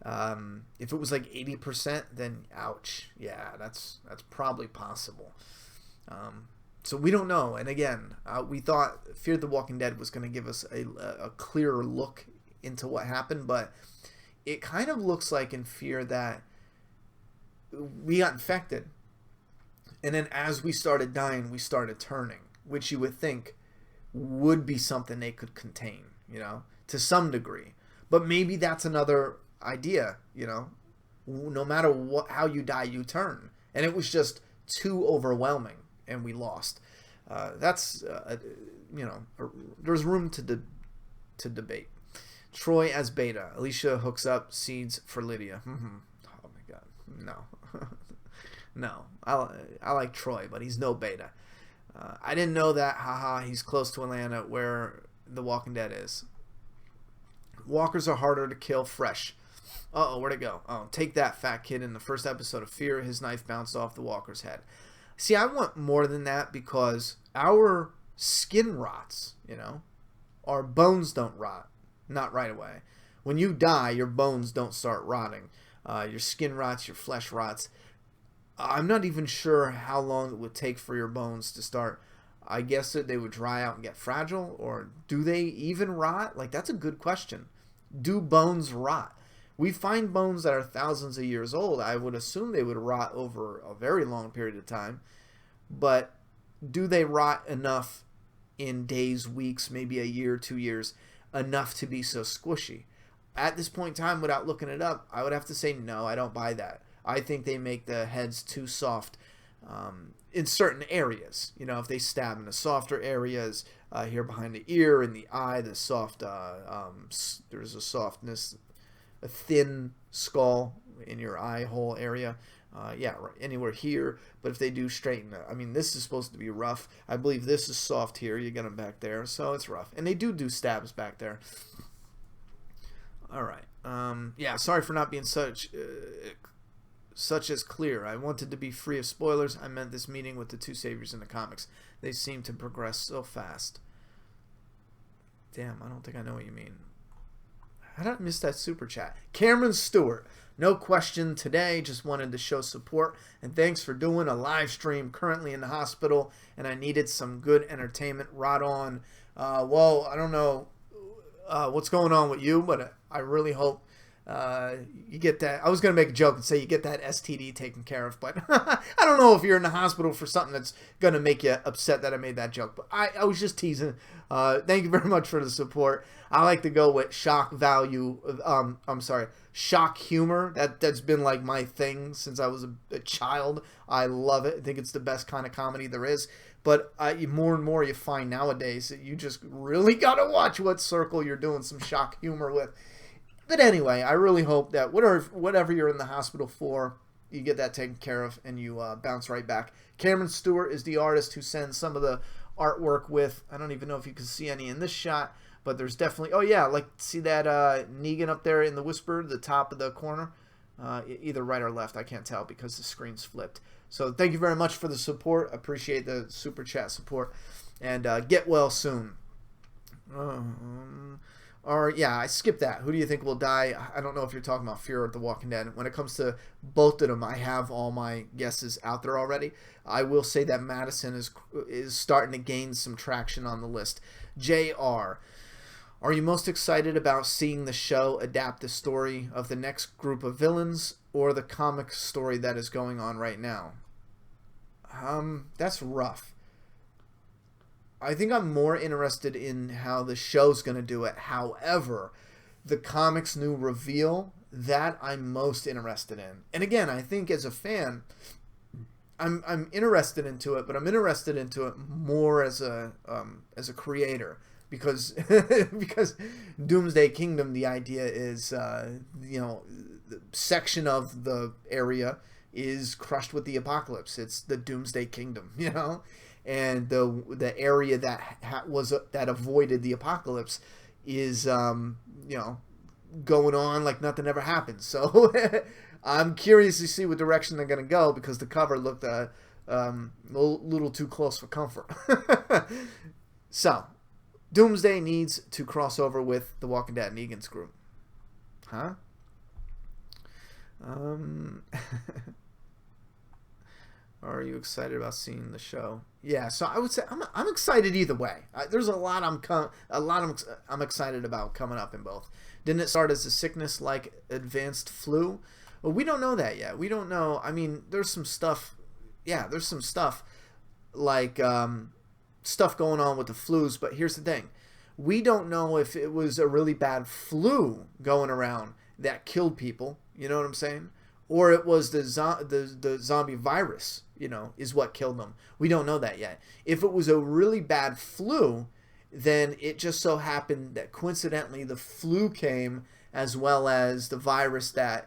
If it was like 80%, then ouch. Yeah, that's probably possible. So we don't know. And again, we thought Fear the Walking Dead was going to give us a clearer look into what happened, but it kind of looks like in Fear that we got infected, and then as we started dying, we started turning, which you would think would be something they could contain, to some degree. But maybe that's another idea, no matter how you die, you turn. And it was just too overwhelming, and we lost. There's room to debate. Troy as Beta. Alicia hooks up seeds for Lydia. Oh my God, no. No, I like Troy, but he's no Beta. I didn't know that. Haha, he's close to Atlanta, where The Walking Dead is. Walkers are harder to kill fresh. Uh-oh, where'd it go? Oh, take that, fat kid. In the first episode of Fear, his knife bounced off the walker's head. See, I want more than that, because our skin rots, Our bones don't rot. Not right away. When you die, your bones don't start rotting. Your skin rots, your flesh rots. I'm not even sure how long it would take for your bones to start. I guess that they would dry out and get fragile, or do they even rot? Like, that's a good question. Do bones rot? We find bones that are thousands of years old. I would assume they would rot over a very long period of time. But do they rot enough in days, weeks, maybe a year, 2 years, enough to be so squishy? At this point in time, without looking it up, I would have to say no, I don't buy that. I think they make the heads too soft in certain areas. If they stab in the softer areas, here behind the ear, in the eye, the soft, there's a softness, a thin skull in your eye hole area. Yeah, right, anywhere here. But if they do straighten it, I mean, this is supposed to be rough. I believe this is soft here. You get them back there, so it's rough. And they do stabs back there. All right. Yeah, sorry for not being such as clear. I wanted to be free of spoilers. I meant this meeting with the two saviors in the comics. They seem to progress so fast. Damn, I don't think I know what you mean. How did I miss that super chat? Cameron Stewart. No question today. Just wanted to show support. And thanks for doing a live stream. Currently in the hospital, and I needed some good entertainment. Right on. Well, I don't know what's going on with you, but I really hope you get that. I was going to make a joke and say you get that STD taken care of, but I don't know if you're in the hospital for something that's going to make you upset that I made that joke. But I was just teasing. Thank you very much for the support. I like to go with shock value. Shock humor. That's been like my thing since I was a child. I love it. I think it's the best kind of comedy there is. But more and more you find nowadays that you just really got to watch what circle you're doing some shock humor with. But anyway, I really hope that whatever you're in the hospital for, you get that taken care of and you bounce right back. Cameron Stewart is the artist who sends some of the artwork with, I don't even know if you can see any in this shot, but there's definitely, oh yeah, like see that Negan up there in the Whisper, the top of the corner? Either right or left, I can't tell because the screen's flipped. So thank you very much for the support. Appreciate the super chat support. And get well soon. Or, yeah, I skipped that. Who do you think will die? I don't know if you're talking about Fear of the Walking Dead. When it comes to both of them, I have all my guesses out there already. I will say that Madison is starting to gain some traction on the list. JR, are you most excited about seeing the show adapt the story of the next group of villains or the comic story that is going on right now? That's rough. I think I'm more interested in how the show's going to do it. However, the comics' new reveal, that I'm most interested in. And again, I think as a fan, I'm interested into it, but I'm interested into it more as a creator, because because Doomsday Kingdom, the idea is the section of the area is crushed with the apocalypse. It's the Doomsday Kingdom, and the area that avoided the apocalypse is going on like nothing ever happened. So I'm curious to see what direction they're going to go, because the cover looked a little too close for comfort. So Doomsday needs to cross over with the Walking Dead Negan's group. Huh? Are you excited about seeing the show? Yeah, so I would say I'm excited either way. There's a lot I'm excited about coming up in both. Didn't it start as a sickness like advanced flu? Well, we don't know that yet. We don't know. I mean, there's some stuff. Yeah, there's some stuff like stuff going on with the flus. But here's the thing: we don't know if it was a really bad flu going around that killed people. You know what I'm saying? Or it was the zombie virus, is what killed them. We don't know that yet. If it was a really bad flu, then it just so happened that coincidentally the flu came as well as the virus, that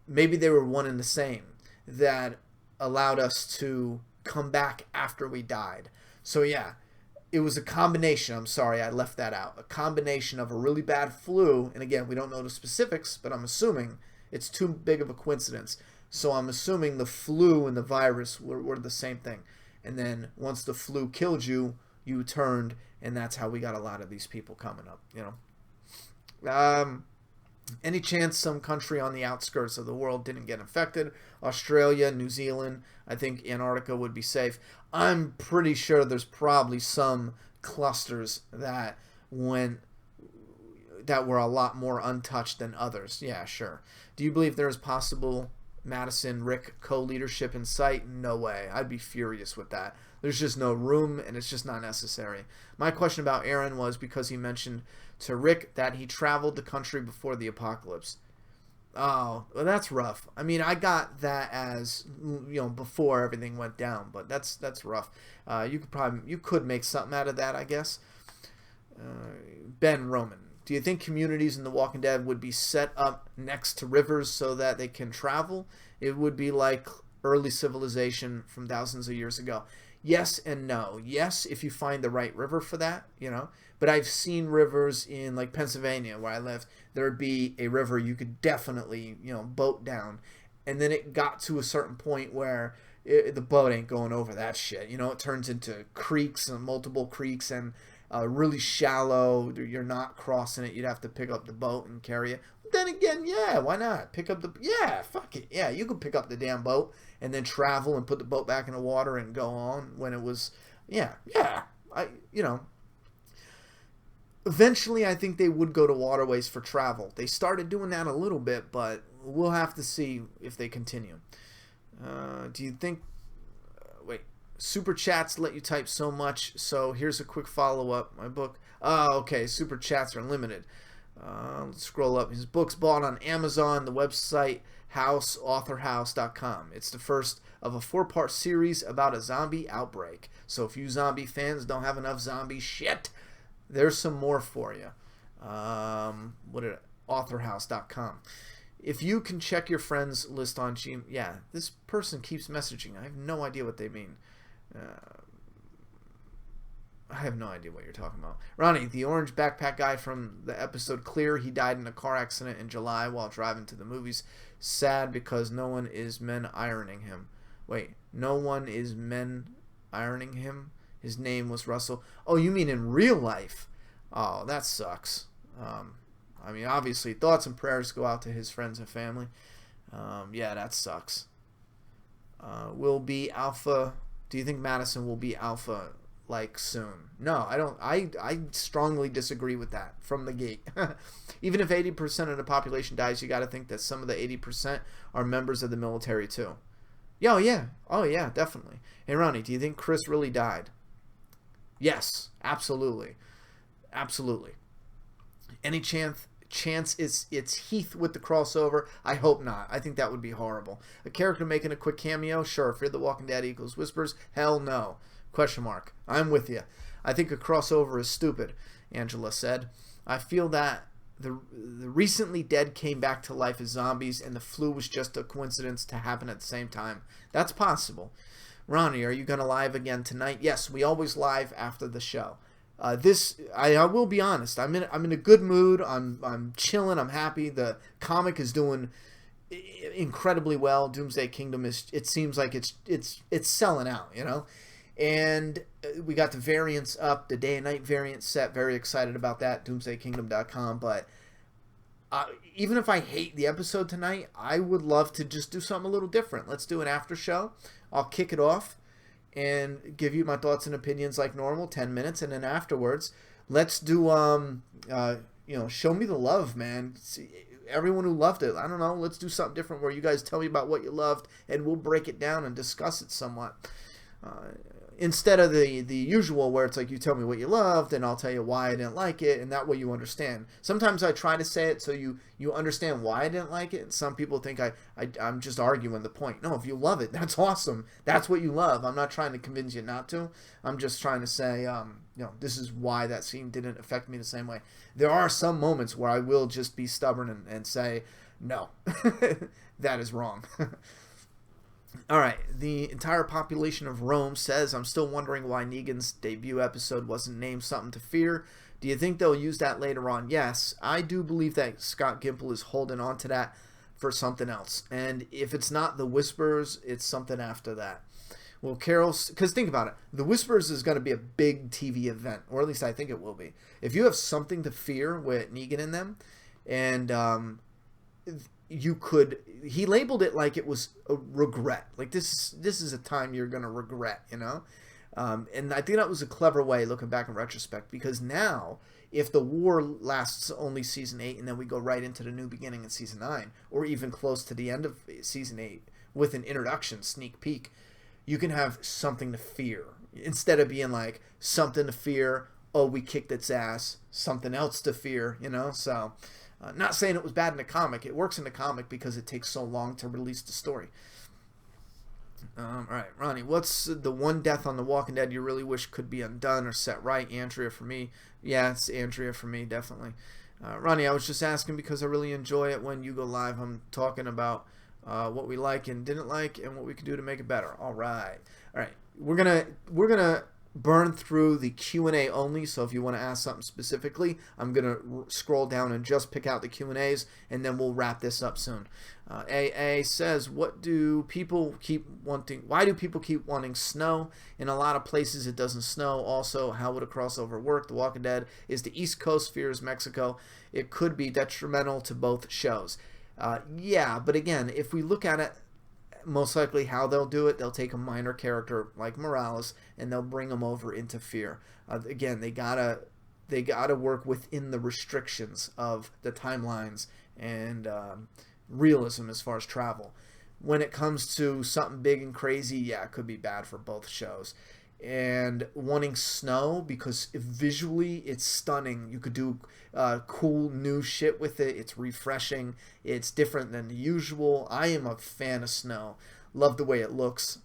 maybe they were one and the same, that allowed us to come back after we died. So yeah, it was a combination. I'm sorry, I left that out. A combination of a really bad flu, and again, we don't know the specifics, but I'm assuming it's too big of a coincidence. So I'm assuming the flu and the virus were the same thing. And then once the flu killed you, you turned, and that's how we got a lot of these people coming up, Any chance some country on the outskirts of the world didn't get infected? Australia, New Zealand, I think Antarctica would be safe. I'm pretty sure there's probably some clusters that were a lot more untouched than others. Yeah, sure. Do you believe there is possible Madison Rick co-leadership in sight? No way. I'd be furious with that. There's just no room, and it's just not necessary. My question about Aaron was because he mentioned to Rick that he traveled the country before the apocalypse. Oh, well, that's rough. I mean, I got that as before everything went down, but that's rough. You could make something out of that, I guess. Ben Roman. Do you think communities in The Walking Dead would be set up next to rivers so that they can travel? It would be like early civilization from thousands of years ago. Yes and no. Yes, if you find the right river for that, But I've seen rivers in like Pennsylvania where I lived. There would be a river you could definitely, boat down. And then it got to a certain point where the boat ain't going over that shit. It turns into creeks and multiple creeks and really shallow. You're not crossing it. You'd have to pick up the boat and carry it. But then again, yeah, why not? Fuck it. Yeah, you could pick up the damn boat and then travel and put the boat back in the water and go on when it was, Eventually, I think they would go to waterways for travel. They started doing that a little bit, but we'll have to see if they continue. Do you think... Super chats let you type so much, so here's a quick follow-up. My book... Oh, okay, super chats are limited. Let's scroll up. His book's bought on Amazon, the website authorhouse.com. It's the first of a 4-part series about a zombie outbreak. So if you zombie fans don't have enough zombie shit, there's some more for you. Authorhouse.com. If you can check your friends list on Gmail... Yeah, this person keeps messaging. I have no idea what they mean. I have no idea what you're talking about. Ronnie, the orange backpack guy from the episode Clear, he died in a car accident in July while driving to the movies. Sad because no one is men ironing him. Wait, no one is men ironing him? His name was Russell. Oh, you mean in real life? Oh, that sucks. I mean, obviously, thoughts and prayers go out to his friends and family. Yeah, that sucks. Will be alpha... Do you think Madison will be alpha soon? No, I don't. I strongly disagree with that from the gate. Even if 80% of the population dies, you got to think that some of the 80% are members of the military too. Oh yeah, definitely. Hey Ronnie, do you think Chris really died? Yes, absolutely. Any chance it's Heath with the crossover? I hope not. I think that would be horrible. A character making a quick cameo? Sure. Fear the Walking Dead equals Whispers? Hell no. Question mark. I'm with you. I think a crossover is stupid, Angela said. I feel that the recently dead came back to life as zombies and the flu was just a coincidence to happen at the same time. That's possible. Ronnie, are you going to live again tonight? Yes, we always live after the show. I will be honest. I'm in a good mood. I'm chilling. I'm happy. The comic is doing incredibly well. Doomsday Kingdom it seems like it's selling out, And we got the variants up, the day and night variant set. Very excited about that. DoomsdayKingdom.com. But even if I hate the episode tonight, I would love to just do something a little different. Let's do an after show. I'll kick it off. and give you my thoughts and opinions like normal, 10 minutes, and then afterwards, let's do show me the love, man. See, everyone who loved it, I don't know, let's do something different where you guys tell me about what you loved, and we'll break it down and discuss it somewhat. Instead of the usual where it's like you tell me what you loved and I'll tell you why I didn't like it, and that way you understand. Sometimes I try to say it so you understand why I didn't like it, and some people think I'm just arguing the point. No, if you love it, that's awesome. That's what you love. I'm not trying to convince you not to. I'm just trying to say, this is why that scene didn't affect me the same way. There are some moments where I will just be stubborn and say, no, that is wrong. All right, the entire population of Rome says, I'm still wondering why Negan's debut episode wasn't named Something to Fear. Do you think they'll use that later on? Yes, I do believe that Scott Gimple is holding on to that for something else. And if it's not The Whispers, it's something after that. Well, Carol's, because think about it, The Whispers is going to be a big TV event, or at least I think it will be. If you have Something to Fear with Negan in them, and he labeled it like it was a regret. Like this is a time you're going to regret, and I think that was a clever way looking back in retrospect, because now if the war lasts only season 8 and then we go right into the new beginning in season 9, or even close to the end of season 8 with an introduction sneak peek, you can have Something to Fear instead of being like Something to Fear, oh, we kicked its ass, something else to fear, so not saying it was bad in the comic. It works in the comic because it takes so long to release the story. All right, Ronnie, what's the one death on The Walking Dead you really wish could be undone or set right? Andrea for me. Yeah, it's Andrea for me, definitely. Ronnie, I was just asking because I really enjoy it when you go live. I'm talking about what we like and didn't like and what we can do to make it better. All right. We're gonna burn through the Q&A only, so if you want to ask something specifically, I'm going to scroll down and just pick out the Q&As, and then we'll wrap this up soon. AA says, why do people keep wanting snow? In a lot of places it doesn't snow. Also, how would a crossover work? The Walking Dead is the East Coast, Fear is Mexico. It could be detrimental to both shows. Yeah, but again, if we look at it, most likely how they'll do it, they'll take a minor character like Morales and they'll bring him over into Fear. Again, they gotta work within the restrictions of the timelines and realism as far as travel. When it comes to something big and crazy, yeah, it could be bad for both shows. And wanting snow because visually it's stunning. You could do cool new shit with it. It's refreshing. It's different than the usual. I am a fan of snow. Love the way it looks.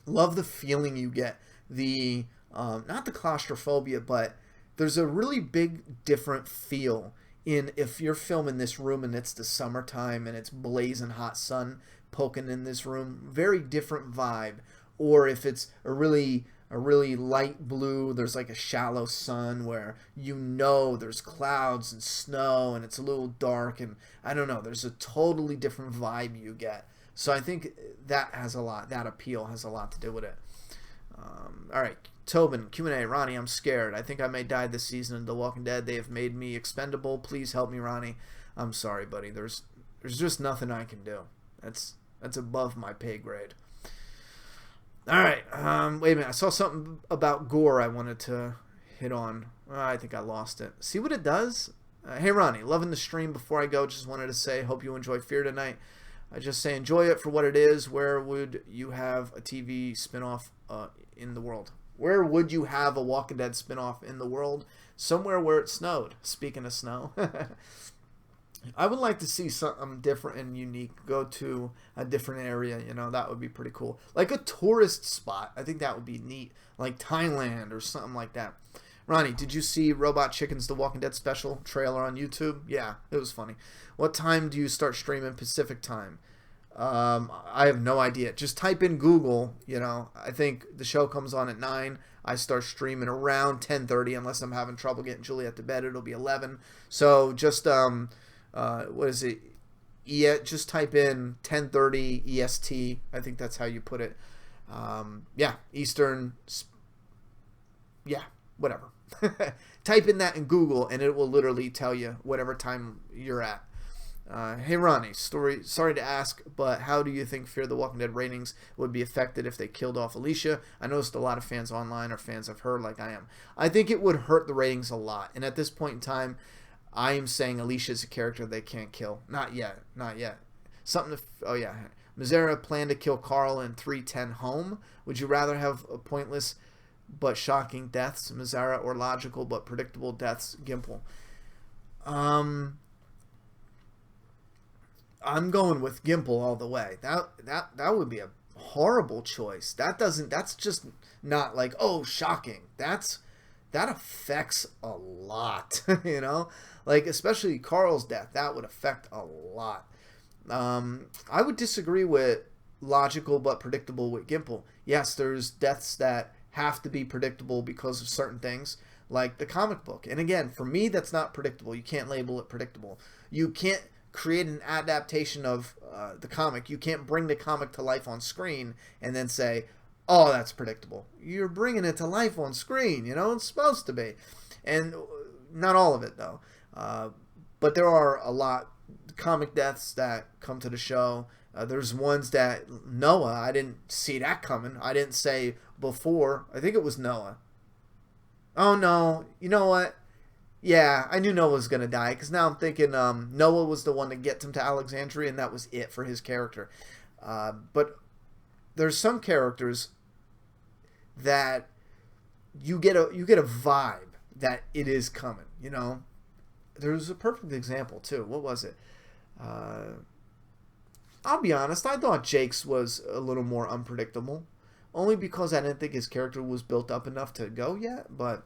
Love the feeling you get. The not the claustrophobia, but there's a really big different feel in if you're filming this room and it's the summertime and it's blazing hot sun poking in this room. Very different vibe. Or if it's a really light blue, there's like a shallow sun where there's clouds and snow and it's a little dark, and I don't know, there's a totally different vibe you get. So I think that appeal has a lot to do with it. All right, Tobin, Q&A, Ronnie, I'm scared. I think I may die this season in The Walking Dead. They have made me expendable. Please help me, Ronnie. I'm sorry, buddy. There's just nothing I can do. That's above my pay grade. All right, wait a minute. I saw something about gore I wanted to hit on. I think I lost it. See what it does? Hey, Ronnie, loving the stream. Before I go, just wanted to say, hope you enjoy Fear tonight. I just say enjoy it for what it is. Where would you have a TV spinoff in the world? Where would you have a Walking Dead spinoff in the world? Somewhere where it snowed. Speaking of snow. I would like to see something different and unique. Go to a different area, that would be pretty cool. Like a tourist spot. I think that would be neat. Like Thailand or something like that. Ronnie, did you see Robot Chicken's The Walking Dead special trailer on YouTube? Yeah, it was funny. What time do you start streaming Pacific time? I have no idea. Just type in Google, I think the show comes on at 9. I start streaming around 10:30 unless I'm having trouble getting Juliet to bed. It'll be 11. So just what is it? Just type in 10:30 EST. I think that's how you put it. Eastern. Yeah, whatever. Type in that in Google, and it will literally tell you whatever time you're at. Hey Ronnie, sorry to ask, but how do you think Fear the Walking Dead ratings would be affected if they killed off Alicia? I noticed a lot of fans online are fans of her like I am. I think it would hurt the ratings a lot, and at this point in time, I am saying Alicia is a character they can't kill. Not yet. Not yet. Oh yeah. Mazzara planned to kill Carl in 310 Home. Would you rather have a pointless but shocking deaths, Mazzara, or logical but predictable deaths, Gimple? I'm going with Gimple all the way. That would be a horrible choice. That's just not like, oh, shocking. That affects a lot, you know? Like, especially Carl's death, that would affect a lot. I would disagree with logical but predictable with Gimple. Yes, there's deaths that have to be predictable because of certain things, like the comic book. And again, for me, that's not predictable. You can't label it predictable. You can't create an adaptation of the comic. You can't bring the comic to life on screen and then say, oh, that's predictable. You're bringing it to life on screen, you know? It's supposed to be. And not all of it, though. But there are a lot comic deaths that come to the show. There's ones that Noah, I didn't see that coming. I didn't say before. I think it was Noah. Oh, no. You know what? Yeah, I knew Noah was going to die, because now I'm thinking Noah was the one that gets him to Alexandria, and that was it for his character. But there's some characters that you get a vibe that it is coming, you know? There's a perfect example, too. What was it? I'll be honest, I thought Jake's was a little more unpredictable. Only because I didn't think his character was built up enough to go yet, but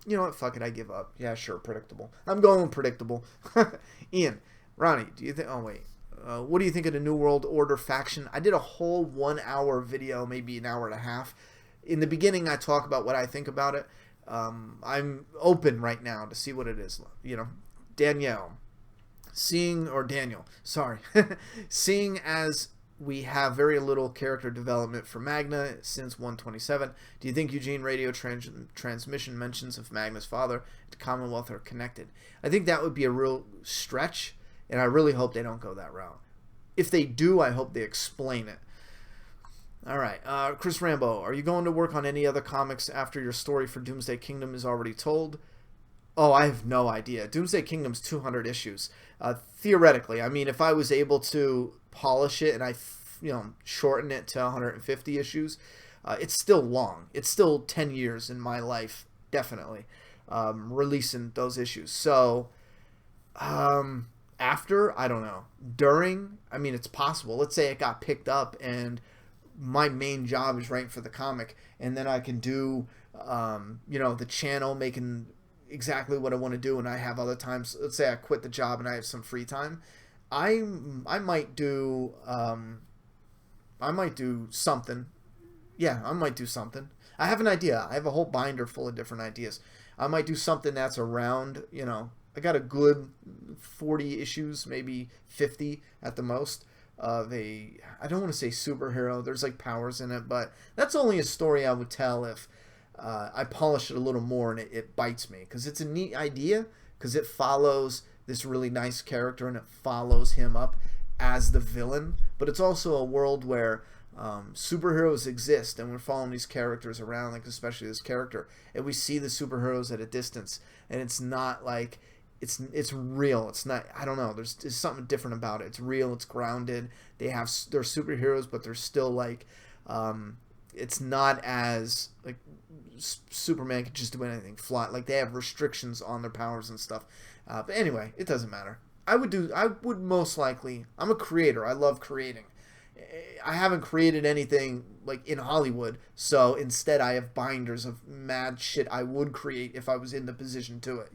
you know what? Fuck it, I give up. Yeah, sure, predictable. I'm going predictable. Ian, Ronnie, do you think... Oh, wait. What do you think of the New World Order faction? I did a whole 1 hour video, maybe an hour and a half. In the beginning, I talk about what I think about it. I'm open right now to see what it is. You know, Daniel, seeing as we have very little character development for Magna since 127, do you think Eugene radio transmission mentions of Magna's father to Commonwealth are connected? I think that would be a real stretch, and I really hope they don't go that route. If they do, I hope they explain it. All right, Chris Rambo, are you going to work on any other comics after your story for Doomsday Kingdom is already told? Oh, I have no idea. Doomsday Kingdom's 200 issues. Theoretically, I mean, if I was able to polish it and I, shorten it to 150 issues, it's still long. It's still 10 years in my life, definitely, releasing those issues. So, after, I don't know. During, I mean, it's possible. Let's say it got picked up and my main job is writing for the comic, and then I can do, the channel making exactly what I want to do, and I have other times. Let's say I quit the job and I have some free time. I might do something. Yeah, I might do something. I have an idea. I have a whole binder full of different ideas. I might do something that's around, I got a good 40 issues, maybe 50 at the most, of a, I don't want to say superhero, there's like powers in it, but that's only a story I would tell if I polish it a little more and it bites me, because it's a neat idea, because it follows this really nice character and it follows him up as the villain, but it's also a world where superheroes exist and we're following these characters around, like especially this character, and we see the superheroes at a distance, and it's not like it's real. It's not, I don't know, there's something different about it. It's real, it's grounded. They're superheroes, but they're still like it's not as like Superman can just do anything, fly, like they have restrictions on their powers and stuff. But anyway, it doesn't matter. I would most likely, I'm a creator. I love creating. I haven't created anything like in Hollywood, so instead I have binders of mad shit I would create if I was in the position to it,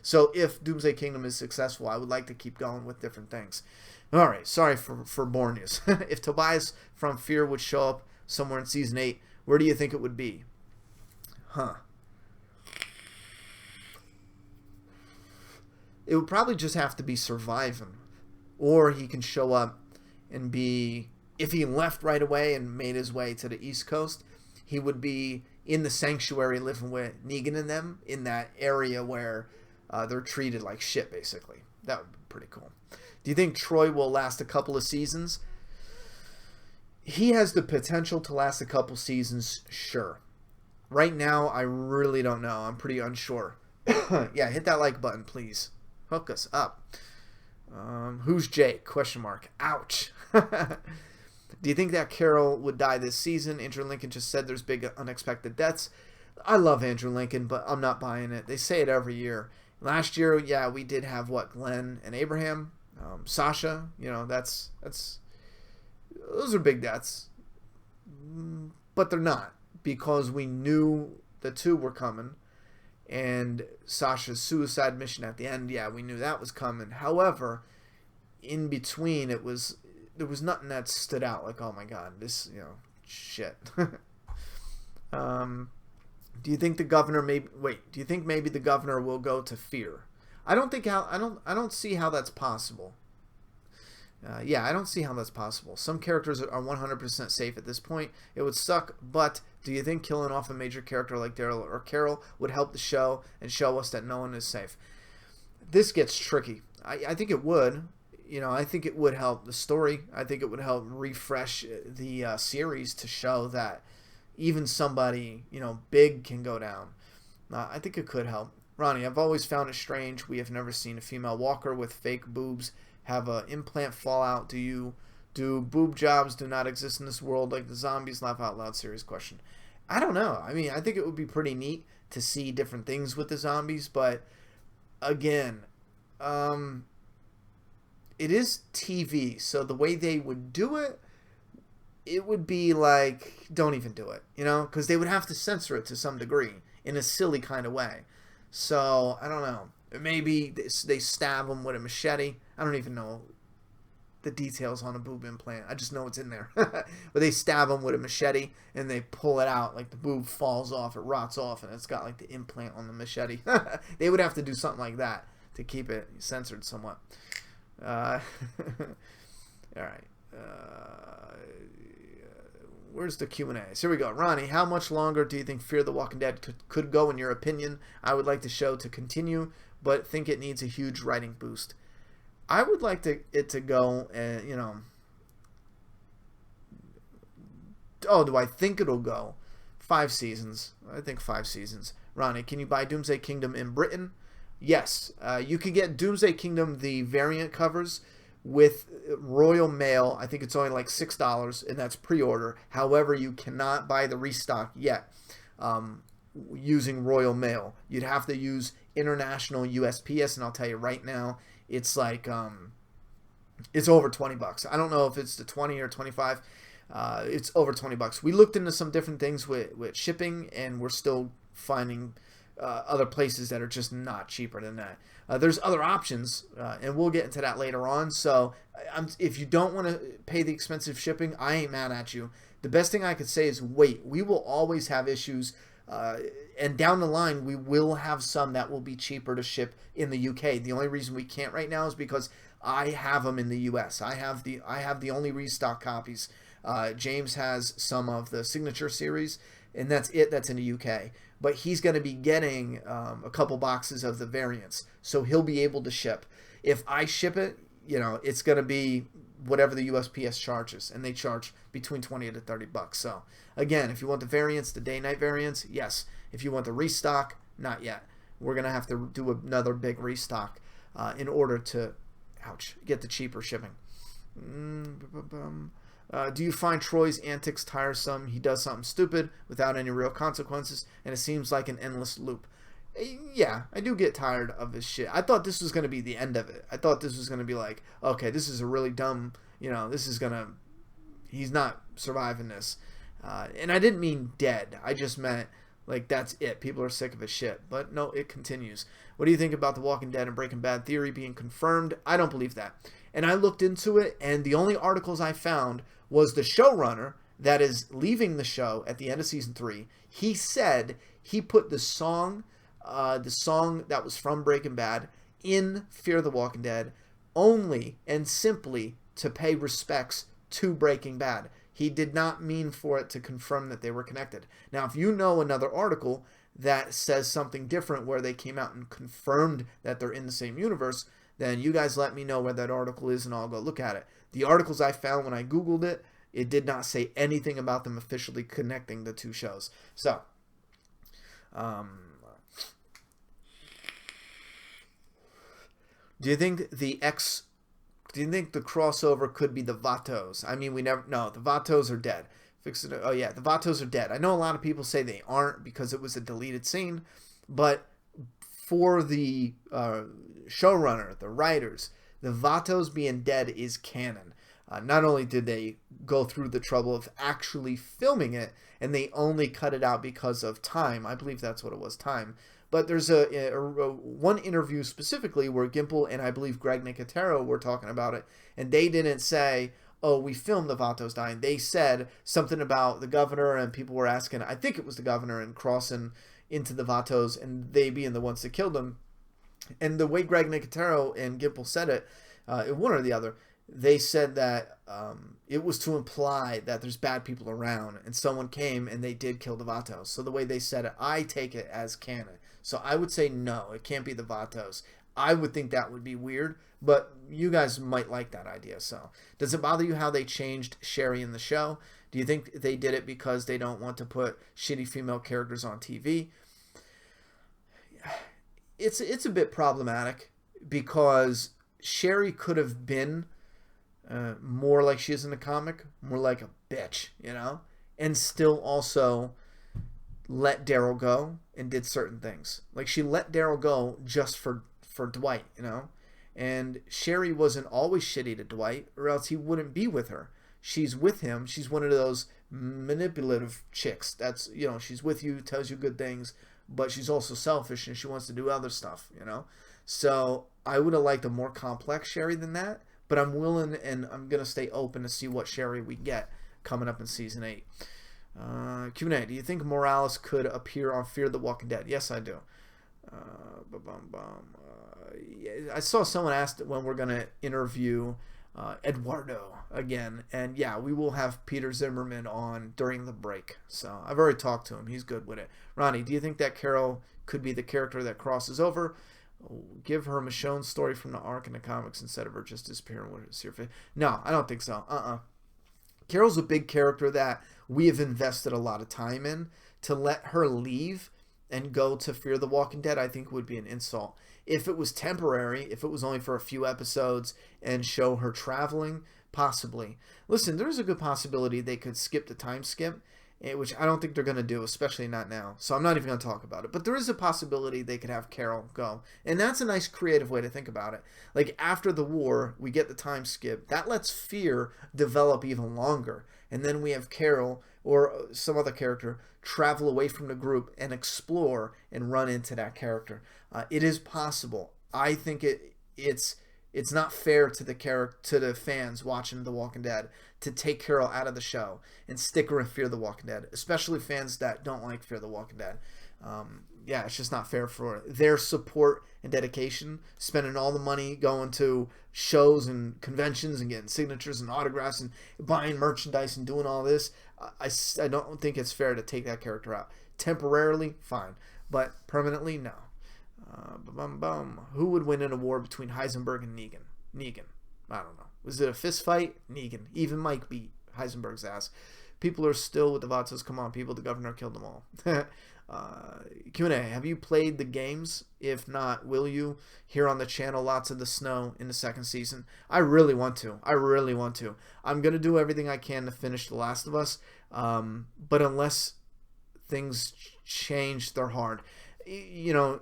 So if Doomsday Kingdom is successful, I would like to keep going with different things. All right, sorry for boring you. If Tobias from Fear would show up somewhere in season 8, where do you think it would be? It would probably just have to be surviving, or he can show up and be, if he left right away and made his way to the East Coast, he would be in the sanctuary living with Negan and them in that area where they're treated like shit, basically. That would pretty cool. Do you think Troy will last a couple of seasons? He has the potential to last a couple seasons, sure. Right now, I really don't know. I'm pretty unsure. Yeah, hit that like button, please. Hook us up. Who's Jake? Question mark. Ouch. Do you think that Carol would die this season? Andrew Lincoln just said there's big unexpected deaths. I love Andrew Lincoln, but I'm not buying it. They say it every year. Last year, yeah, we did have, Glenn and Abraham. Sasha, those are big deaths. But they're not, because we knew the two were coming. And Sasha's suicide mission at the end, yeah, we knew that was coming. However, in between, there was nothing that stood out like, oh my god, this, shit. Do you think the governor do you think maybe the governor will go to Fear? I don't see how that's possible. Yeah, I don't see how that's possible. Some characters are 100% safe at this point. It would suck, but do you think killing off a major character like Daryl or Carol would help the show and show us that no one is safe? This gets tricky. I think it would. I think it would help the story. I think it would help refresh the series to show that even somebody, big can go down. I think it could help. Ronnie, I've always found it strange. We have never seen a female walker with fake boobs have an implant fallout. Do boob jobs do not exist in this world like the zombies? Laugh out loud. Serious question. I don't know. I mean, I think it would be pretty neat to see different things with the zombies, but again, it is TV, so the way they would do it, it would be like, don't even do it, because they would have to censor it to some degree in a silly kind of way. So, I don't know. Maybe they stab them with a machete. I don't even know the details on a boob implant. I just know it's in there. But they stab them with a machete and they pull it out. Like the boob falls off, it rots off, and it's got like the implant on the machete. They would have to do something like that to keep it censored somewhat. All right. Where's the Q&A? Here we go. Ronnie, how much longer do you think Fear the Walking Dead could go in your opinion? I would like the show to continue, but think it needs a huge writing boost. I would like it to go, do I think it'll go? 5 seasons. I think 5 seasons. Ronnie, can you buy Doomsday Kingdom in Britain? Yes. You can get Doomsday Kingdom, the variant covers, with Royal Mail. I think it's only like $6, and that's pre-order. However, you cannot buy the restock yet using Royal Mail. You'd have to use international USPS, and I'll tell you right now, it's like it's over $20. I don't know if it's the 20 or 25. It's over $20. We looked into some different things with shipping, and we're still finding other places that are just not cheaper than that. There's other options, and we'll get into that later on. So if you don't want to pay the expensive shipping, I ain't mad at you. The best thing I could say is wait. We will always have issues, and down the line, we will have some that will be cheaper to ship in the UK. The only reason we can't right now is because I have them in the US. I have the only restock copies. James has some of the Signature series, and that's it. That's in the UK. But he's going to be getting a couple boxes of the variants, so he'll be able to ship. If I ship it, it's going to be whatever the USPS charges, and they charge between $20 to $30. So again, if you want the variants, the day-night variants, yes. If you want the restock, not yet. We're going to have to do another big restock in order to, get the cheaper shipping. Do you find Troy's antics tiresome? He does something stupid without any real consequences, and it seems like an endless loop. Yeah, I do get tired of his shit. I thought this was going to be the end of it. I thought this was going to be like, okay, this is a really dumb, he's not surviving this. And I didn't mean dead. I just meant, like, that's it. People are sick of his shit. But no, it continues. What do you think about The Walking Dead and Breaking Bad theory being confirmed? I don't believe that. And I looked into it, and the only articles I found was the showrunner that is leaving the show at the end of season 3. He said he put the song that was from Breaking Bad in Fear the Walking Dead only and simply to pay respects to Breaking Bad. He did not mean for it to confirm that they were connected. Now, if you know another article that says something different where they came out and confirmed that they're in the same universe, then you guys let me know where that article is and I'll go look at it. The articles I found when I Googled it, it did not say anything about them officially connecting the two shows. So, do you think the crossover could be the Vatos? I mean, no, the Vatos are dead. Oh yeah, the Vatos are dead. I know a lot of people say they aren't because it was a deleted scene, but for the showrunner, the writers, the Vatos being dead is canon. Not only did they go through the trouble of actually filming it, and they only cut it out because of time. I believe that's what it was, time. But there's one interview specifically where Gimple and I believe Greg Nicotero were talking about it, and they didn't say, oh, we filmed the Vatos dying. They said something about the governor, and people were asking, I think it was the governor, and crossing into the Vatos, and they being the ones that killed them. And the way Greg Nicotero and Gimple said it, one or the other, they said that it was to imply that there's bad people around, and someone came and they did kill the Vatos. So the way they said it, I take it as canon. So I would say no, it can't be the Vatos. I would think that would be weird, but you guys might like that idea. So does it bother you how they changed Sherry in the show? Do you think they did it because they don't want to put shitty female characters on TV? It's a bit problematic because Sherry could have been more like she is in the comic, more like a bitch, you know, and still also let Daryl go and did certain things. Like she let Daryl go just for Dwight, you know, and Sherry wasn't always shitty to Dwight, or else he wouldn't be with her. She's with him. She's one of those manipulative chicks. That's, you know, she's with you, tells you good things, but she's also selfish and she wants to do other stuff, you know. So I would have liked a more complex Sherry than that, but I'm willing and I'm going to stay open to see what Sherry we get coming up in Season 8. Q&A, do you think Morales could appear on Fear the Walking Dead? Yes, I do. I saw someone asked when we're going to interview Eduardo again, and yeah, we will have Peter Zimmerman on during the break. So I've already talked to him. He's good with it. Ronnie, do you think that Carol could be the character that crosses over? Give her a Michonne story from the arc in the comics instead of her just disappearing with her face. No, I don't think so. Carol's a big character that we have invested a lot of time in. To let her leave and go to Fear the Walking Dead, I think would be an insult. If it was temporary, if it was only for a few episodes and show her traveling, possibly. Listen, there's a good possibility they could skip the time skip, which I don't think they're going to do, especially not now. So I'm not even going to talk about it. But there is a possibility they could have Carol go. And that's a nice creative way to think about it. Like after the war, we get the time skip. That lets Fear develop even longer. And then we have Carol or some other character travel away from the group and explore and run into that character. It is possible. I think it's not fair to the fans watching The Walking Dead to take Carol out of the show and stick her in Fear the Walking Dead, especially fans that don't like Fear the Walking Dead. Yeah, it's just not fair for their support and dedication, spending all the money going to shows and conventions and getting signatures and autographs and buying merchandise and doing all this. I don't think it's fair to take that character out. Temporarily, fine, but permanently, no. Who would win in a war between Heisenberg and Negan? Negan. I don't know. Was it a fist fight? Negan. Even Mike beat Heisenberg's ass. People are still with the Vatos. Come on, people. The governor killed them all. Q&A. Have you played the games? If not, will you? Here on the channel, lots of the snow in the second season. I really want to. I'm going to do everything I can to finish The Last of Us. But unless things change, they're hard. You know,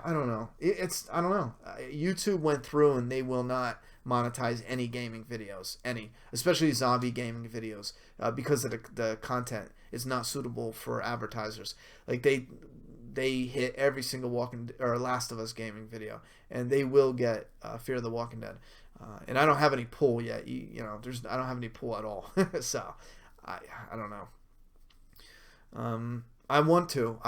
I don't know. I don't know. YouTube went through and they will not monetize any gaming videos, especially zombie gaming videos, because of the content is not suitable for advertisers. Like they hit every single Last of Us gaming video, and they will get Fear the Walking Dead. And I don't have any pull yet. I don't have any pull at all. So I don't know. I want to.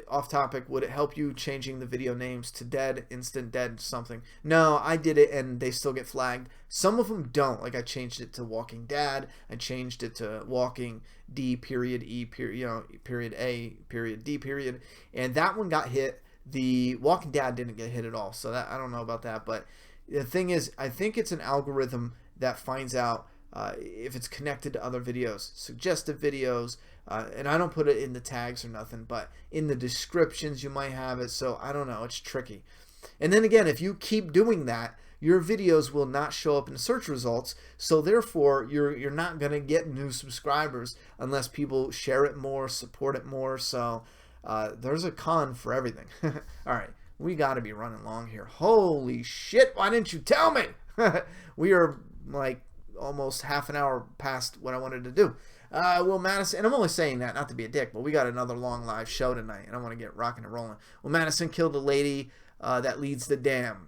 Off topic, would it help you changing the video names to dead, instant dead, something? No, I did it and they still get flagged. Some of them don't. Like I changed it to Walking Dad, I changed it to Walking D period E period, period A period D period, and that one got hit. The Walking Dead didn't get hit at all, so that I don't know about that. But the thing is, I think it's an algorithm that finds out if it's connected to other videos, suggestive videos, and I don't put it in the tags or nothing, but in the descriptions you might have it. So I don't know, it's tricky. And then again, if you keep doing that, your videos will not show up in search results, so therefore you're not going to get new subscribers unless people share it more, support it more. So there's a con for everything. All right, we got to be running long here. Holy shit, why didn't you tell me? We are like almost half an hour past what I wanted to do. Will Madison, and I'm only saying that not to be a dick, but we got another long live show tonight, and I want to get rocking and rolling. Will Madison killed a lady that leads the dam.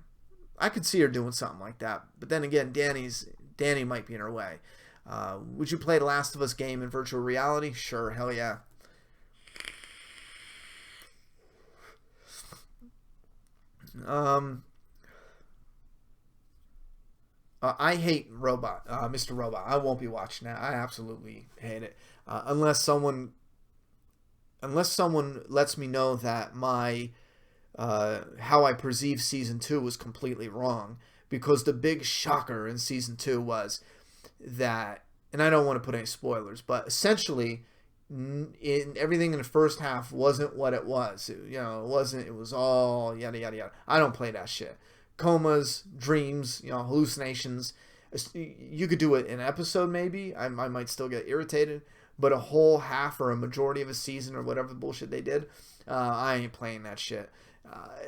I could see her doing something like that, but then again, Danny might be in her way. Would you play the Last of Us game in virtual reality? Sure, hell yeah. I hate Mr. Robot. I won't be watching that. I absolutely hate it. Unless someone lets me know that my how I perceive season 2 was completely wrong, because the big shocker in season 2 was that, and I don't want to put any spoilers, but essentially in everything in the first half wasn't what it was. It was all yada yada yada. I don't play that shit. Comas, dreams, hallucinations. You could do it in an episode maybe. I might still get irritated, but a whole half or a majority of a season or whatever bullshit they did, I ain't playing that shit.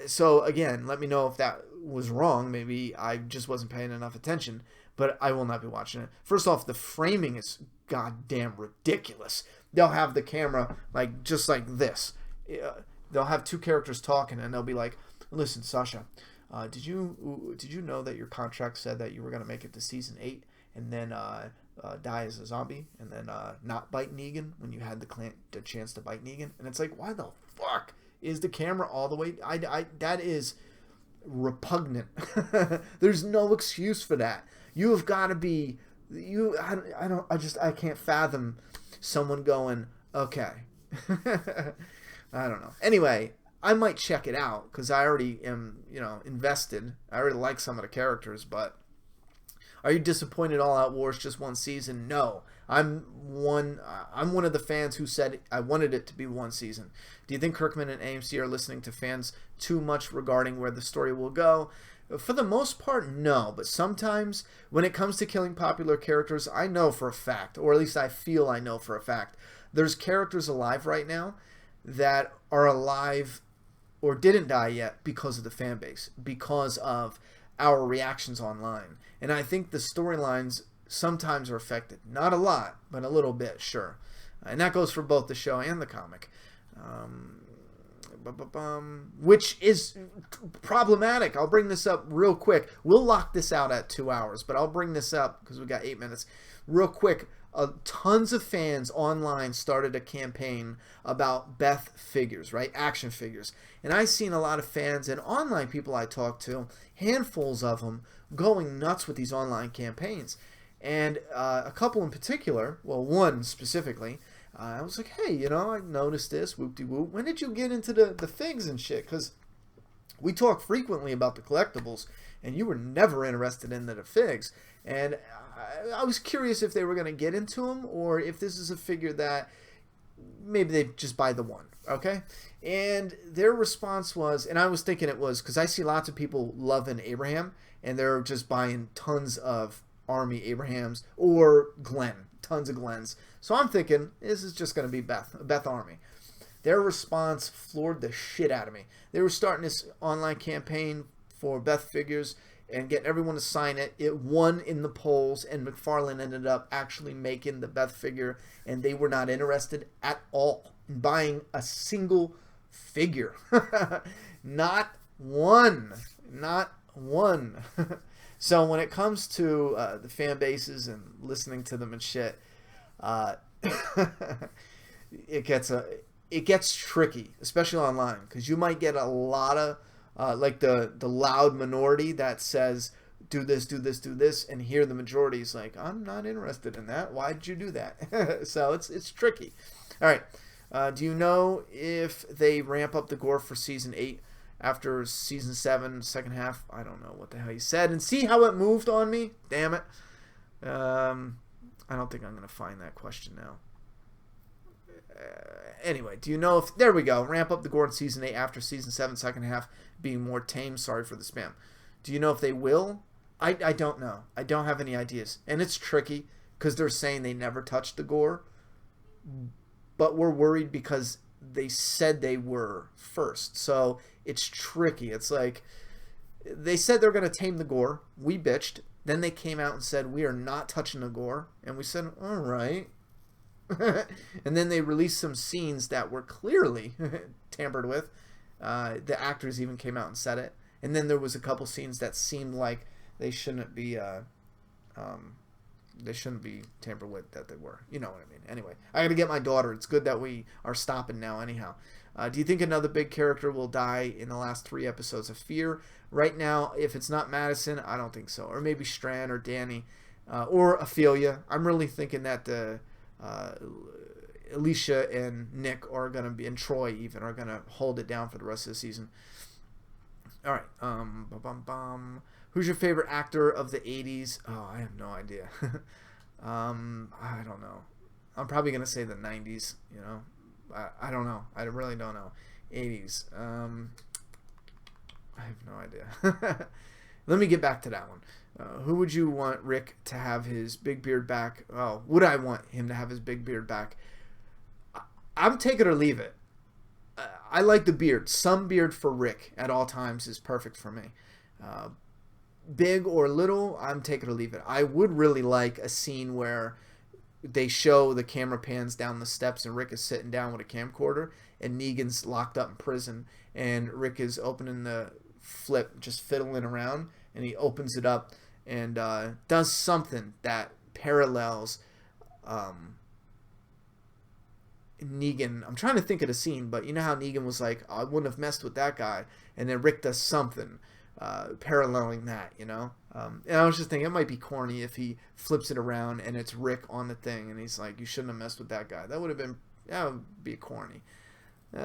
So again, let me know if that was wrong. Maybe I just wasn't paying enough attention, but I will not be watching it. First off, the framing is goddamn ridiculous. They'll have the camera just like this. They'll have two characters talking, and they'll be like, "Listen, Sasha, did you know that your contract said that you were gonna make it to season 8 and then die as a zombie and then not bite Negan when you had the chance to bite Negan?" And it's like, why the fuck is the camera all the way? That is repugnant. There's no excuse for that. You have got to be I can't fathom someone going, okay. I don't know. Anyway, I might check it out because I already am, invested. I already like some of the characters, but are you disappointed All Out War's just one season? No. I'm one of the fans who said I wanted it to be one season. Do you think Kirkman and AMC are listening to fans too much regarding where the story will go? For the most part, no. But sometimes when it comes to killing popular characters, I know for a fact, or at least I feel I know for a fact, there's characters alive right now that are alive or didn't die yet because of the fan base, because of our reactions online. And I think the storylines sometimes are affected. Not a lot, but a little bit, sure. And that goes for both the show and the comic. Which is problematic. I'll bring this up real quick. We'll lock this out at 2 hours, but I'll bring this up because we got 8 minutes. Real quick, tons of fans online started a campaign about Beth figures, right? Action figures. And I've seen a lot of fans and online people I talk to, handfuls of them, going nuts with these online campaigns. And a couple in particular, well, one specifically, I was like, hey, I noticed this, whoop-de-whoop. When did you get into the figs and shit? Because we talk frequently about the collectibles, and you were never interested in the figs. And I was curious if they were going to get into them, or if this is a figure that maybe they just buy the one, okay? And their response was, and I was thinking it was, because I see lots of people loving Abraham, and they're just buying tons of Army Abrahams, or Glenn, tons of Glens. So I'm thinking, this is just going to be Beth Army. Their response floored the shit out of me. They were starting this online campaign for Beth figures and getting everyone to sign it. It won in the polls, and McFarlane ended up actually making the Beth figure, and they were not interested at all in buying a single figure. Not one. Not one. So when it comes to the fan bases and listening to them and shit, it gets tricky, especially online, because you might get a lot of like the loud minority that says do this, do this, do this, and here the majority is like, I'm not interested in that. Why did you do that? So it's tricky. All right. Do you know if they ramp up the gore for season 8? after season 7, second half. I don't know what the hell he said. And see how it moved on me? Damn it. I don't think I'm going to find that question now. Anyway, do you know if... There we go. Ramp up the gore in season 8 after season 7, second half being more tame. Sorry for the spam. Do you know if they will? I don't know. I don't have any ideas. And it's tricky because they're saying they never touched the gore. But we're worried because they said they were first. So it's tricky. It's like they said they're going to tame the gore. We bitched. Then they came out and said we are not touching the gore. And we said, all right. And then they released some scenes that were clearly tampered with. The actors even came out and said it. And then there was a couple scenes that seemed like they shouldn't be tampered with, that they were. You know what I mean. Anyway, I got to get my daughter. It's good that we are stopping now anyhow. Do you think another big character will die in the last 3 episodes of Fear? Right now, if it's not Madison, I don't think so. Or maybe Strand or Danny or Ophelia. I'm really thinking that the Alicia and Nick are going to be, and Troy even, are going to hold it down for the rest of the season. All right. Who's your favorite actor of the 80s? Oh, I have no idea. I don't know. I'm probably going to say the 90s, you know. I don't know. I really don't know. 80s. I have no idea. Let me get back to that one. Who would you want Rick to have his big beard back? Oh, would I want him to have his big beard back? I'm take it or leave it. I like the beard. Some beard for Rick at all times is perfect for me. Big or little, I'm take it or leave it. I would really like a scene where they show the camera pans down the steps and Rick is sitting down with a camcorder and Negan's locked up in prison and Rick is opening the flip, just fiddling around, and he opens it up and does something that parallels Negan. I'm trying to think of the scene, but you know how Negan was like, oh, I wouldn't have messed with that guy, and then Rick does something paralleling that, you know. And I was just thinking it might be corny if he flips it around and it's Rick on the thing and he's like, you shouldn't have messed with that guy. That would be corny.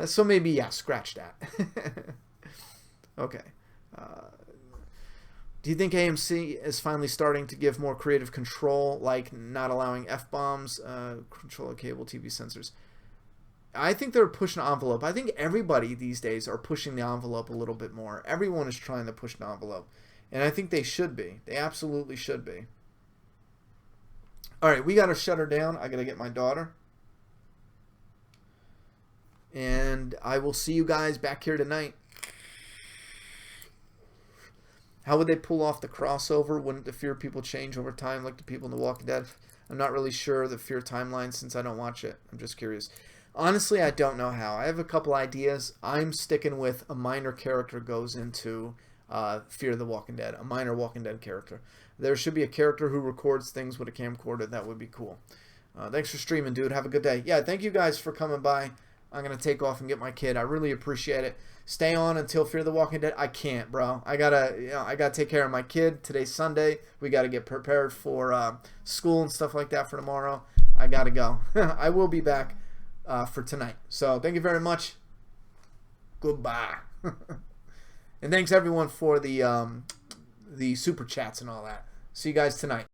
So maybe, yeah, scratch that. Okay. Do you think AMC is finally starting to give more creative control, like not allowing F-bombs, control of cable TV censors? I think they're pushing the envelope. I think everybody these days are pushing the envelope a little bit more. Everyone is trying to push the envelope. And I think they should be. They absolutely should be. All right, we got to shut her down. I got to get my daughter. And I will see you guys back here tonight. How would they pull off the crossover? Wouldn't the Fear people change over time like the people in The Walking Dead? I'm not really sure the Fear timeline since I don't watch it. I'm just curious. Honestly, I don't know how. I have a couple ideas. I'm sticking with a minor character goes into Fear the Walking Dead. A minor Walking Dead character. There should be a character who records things with a camcorder. That would be cool. Thanks for streaming, dude. Have a good day. Yeah, thank you guys for coming by. I'm going to take off and get my kid. I really appreciate it. Stay on until Fear the Walking Dead. I can't, bro. I gotta take care of my kid. Today's Sunday. We gotta get prepared for school and stuff like that for tomorrow. I gotta go. I will be back for tonight. So thank you very much. Goodbye. And thanks everyone for the super chats and all that. See you guys tonight.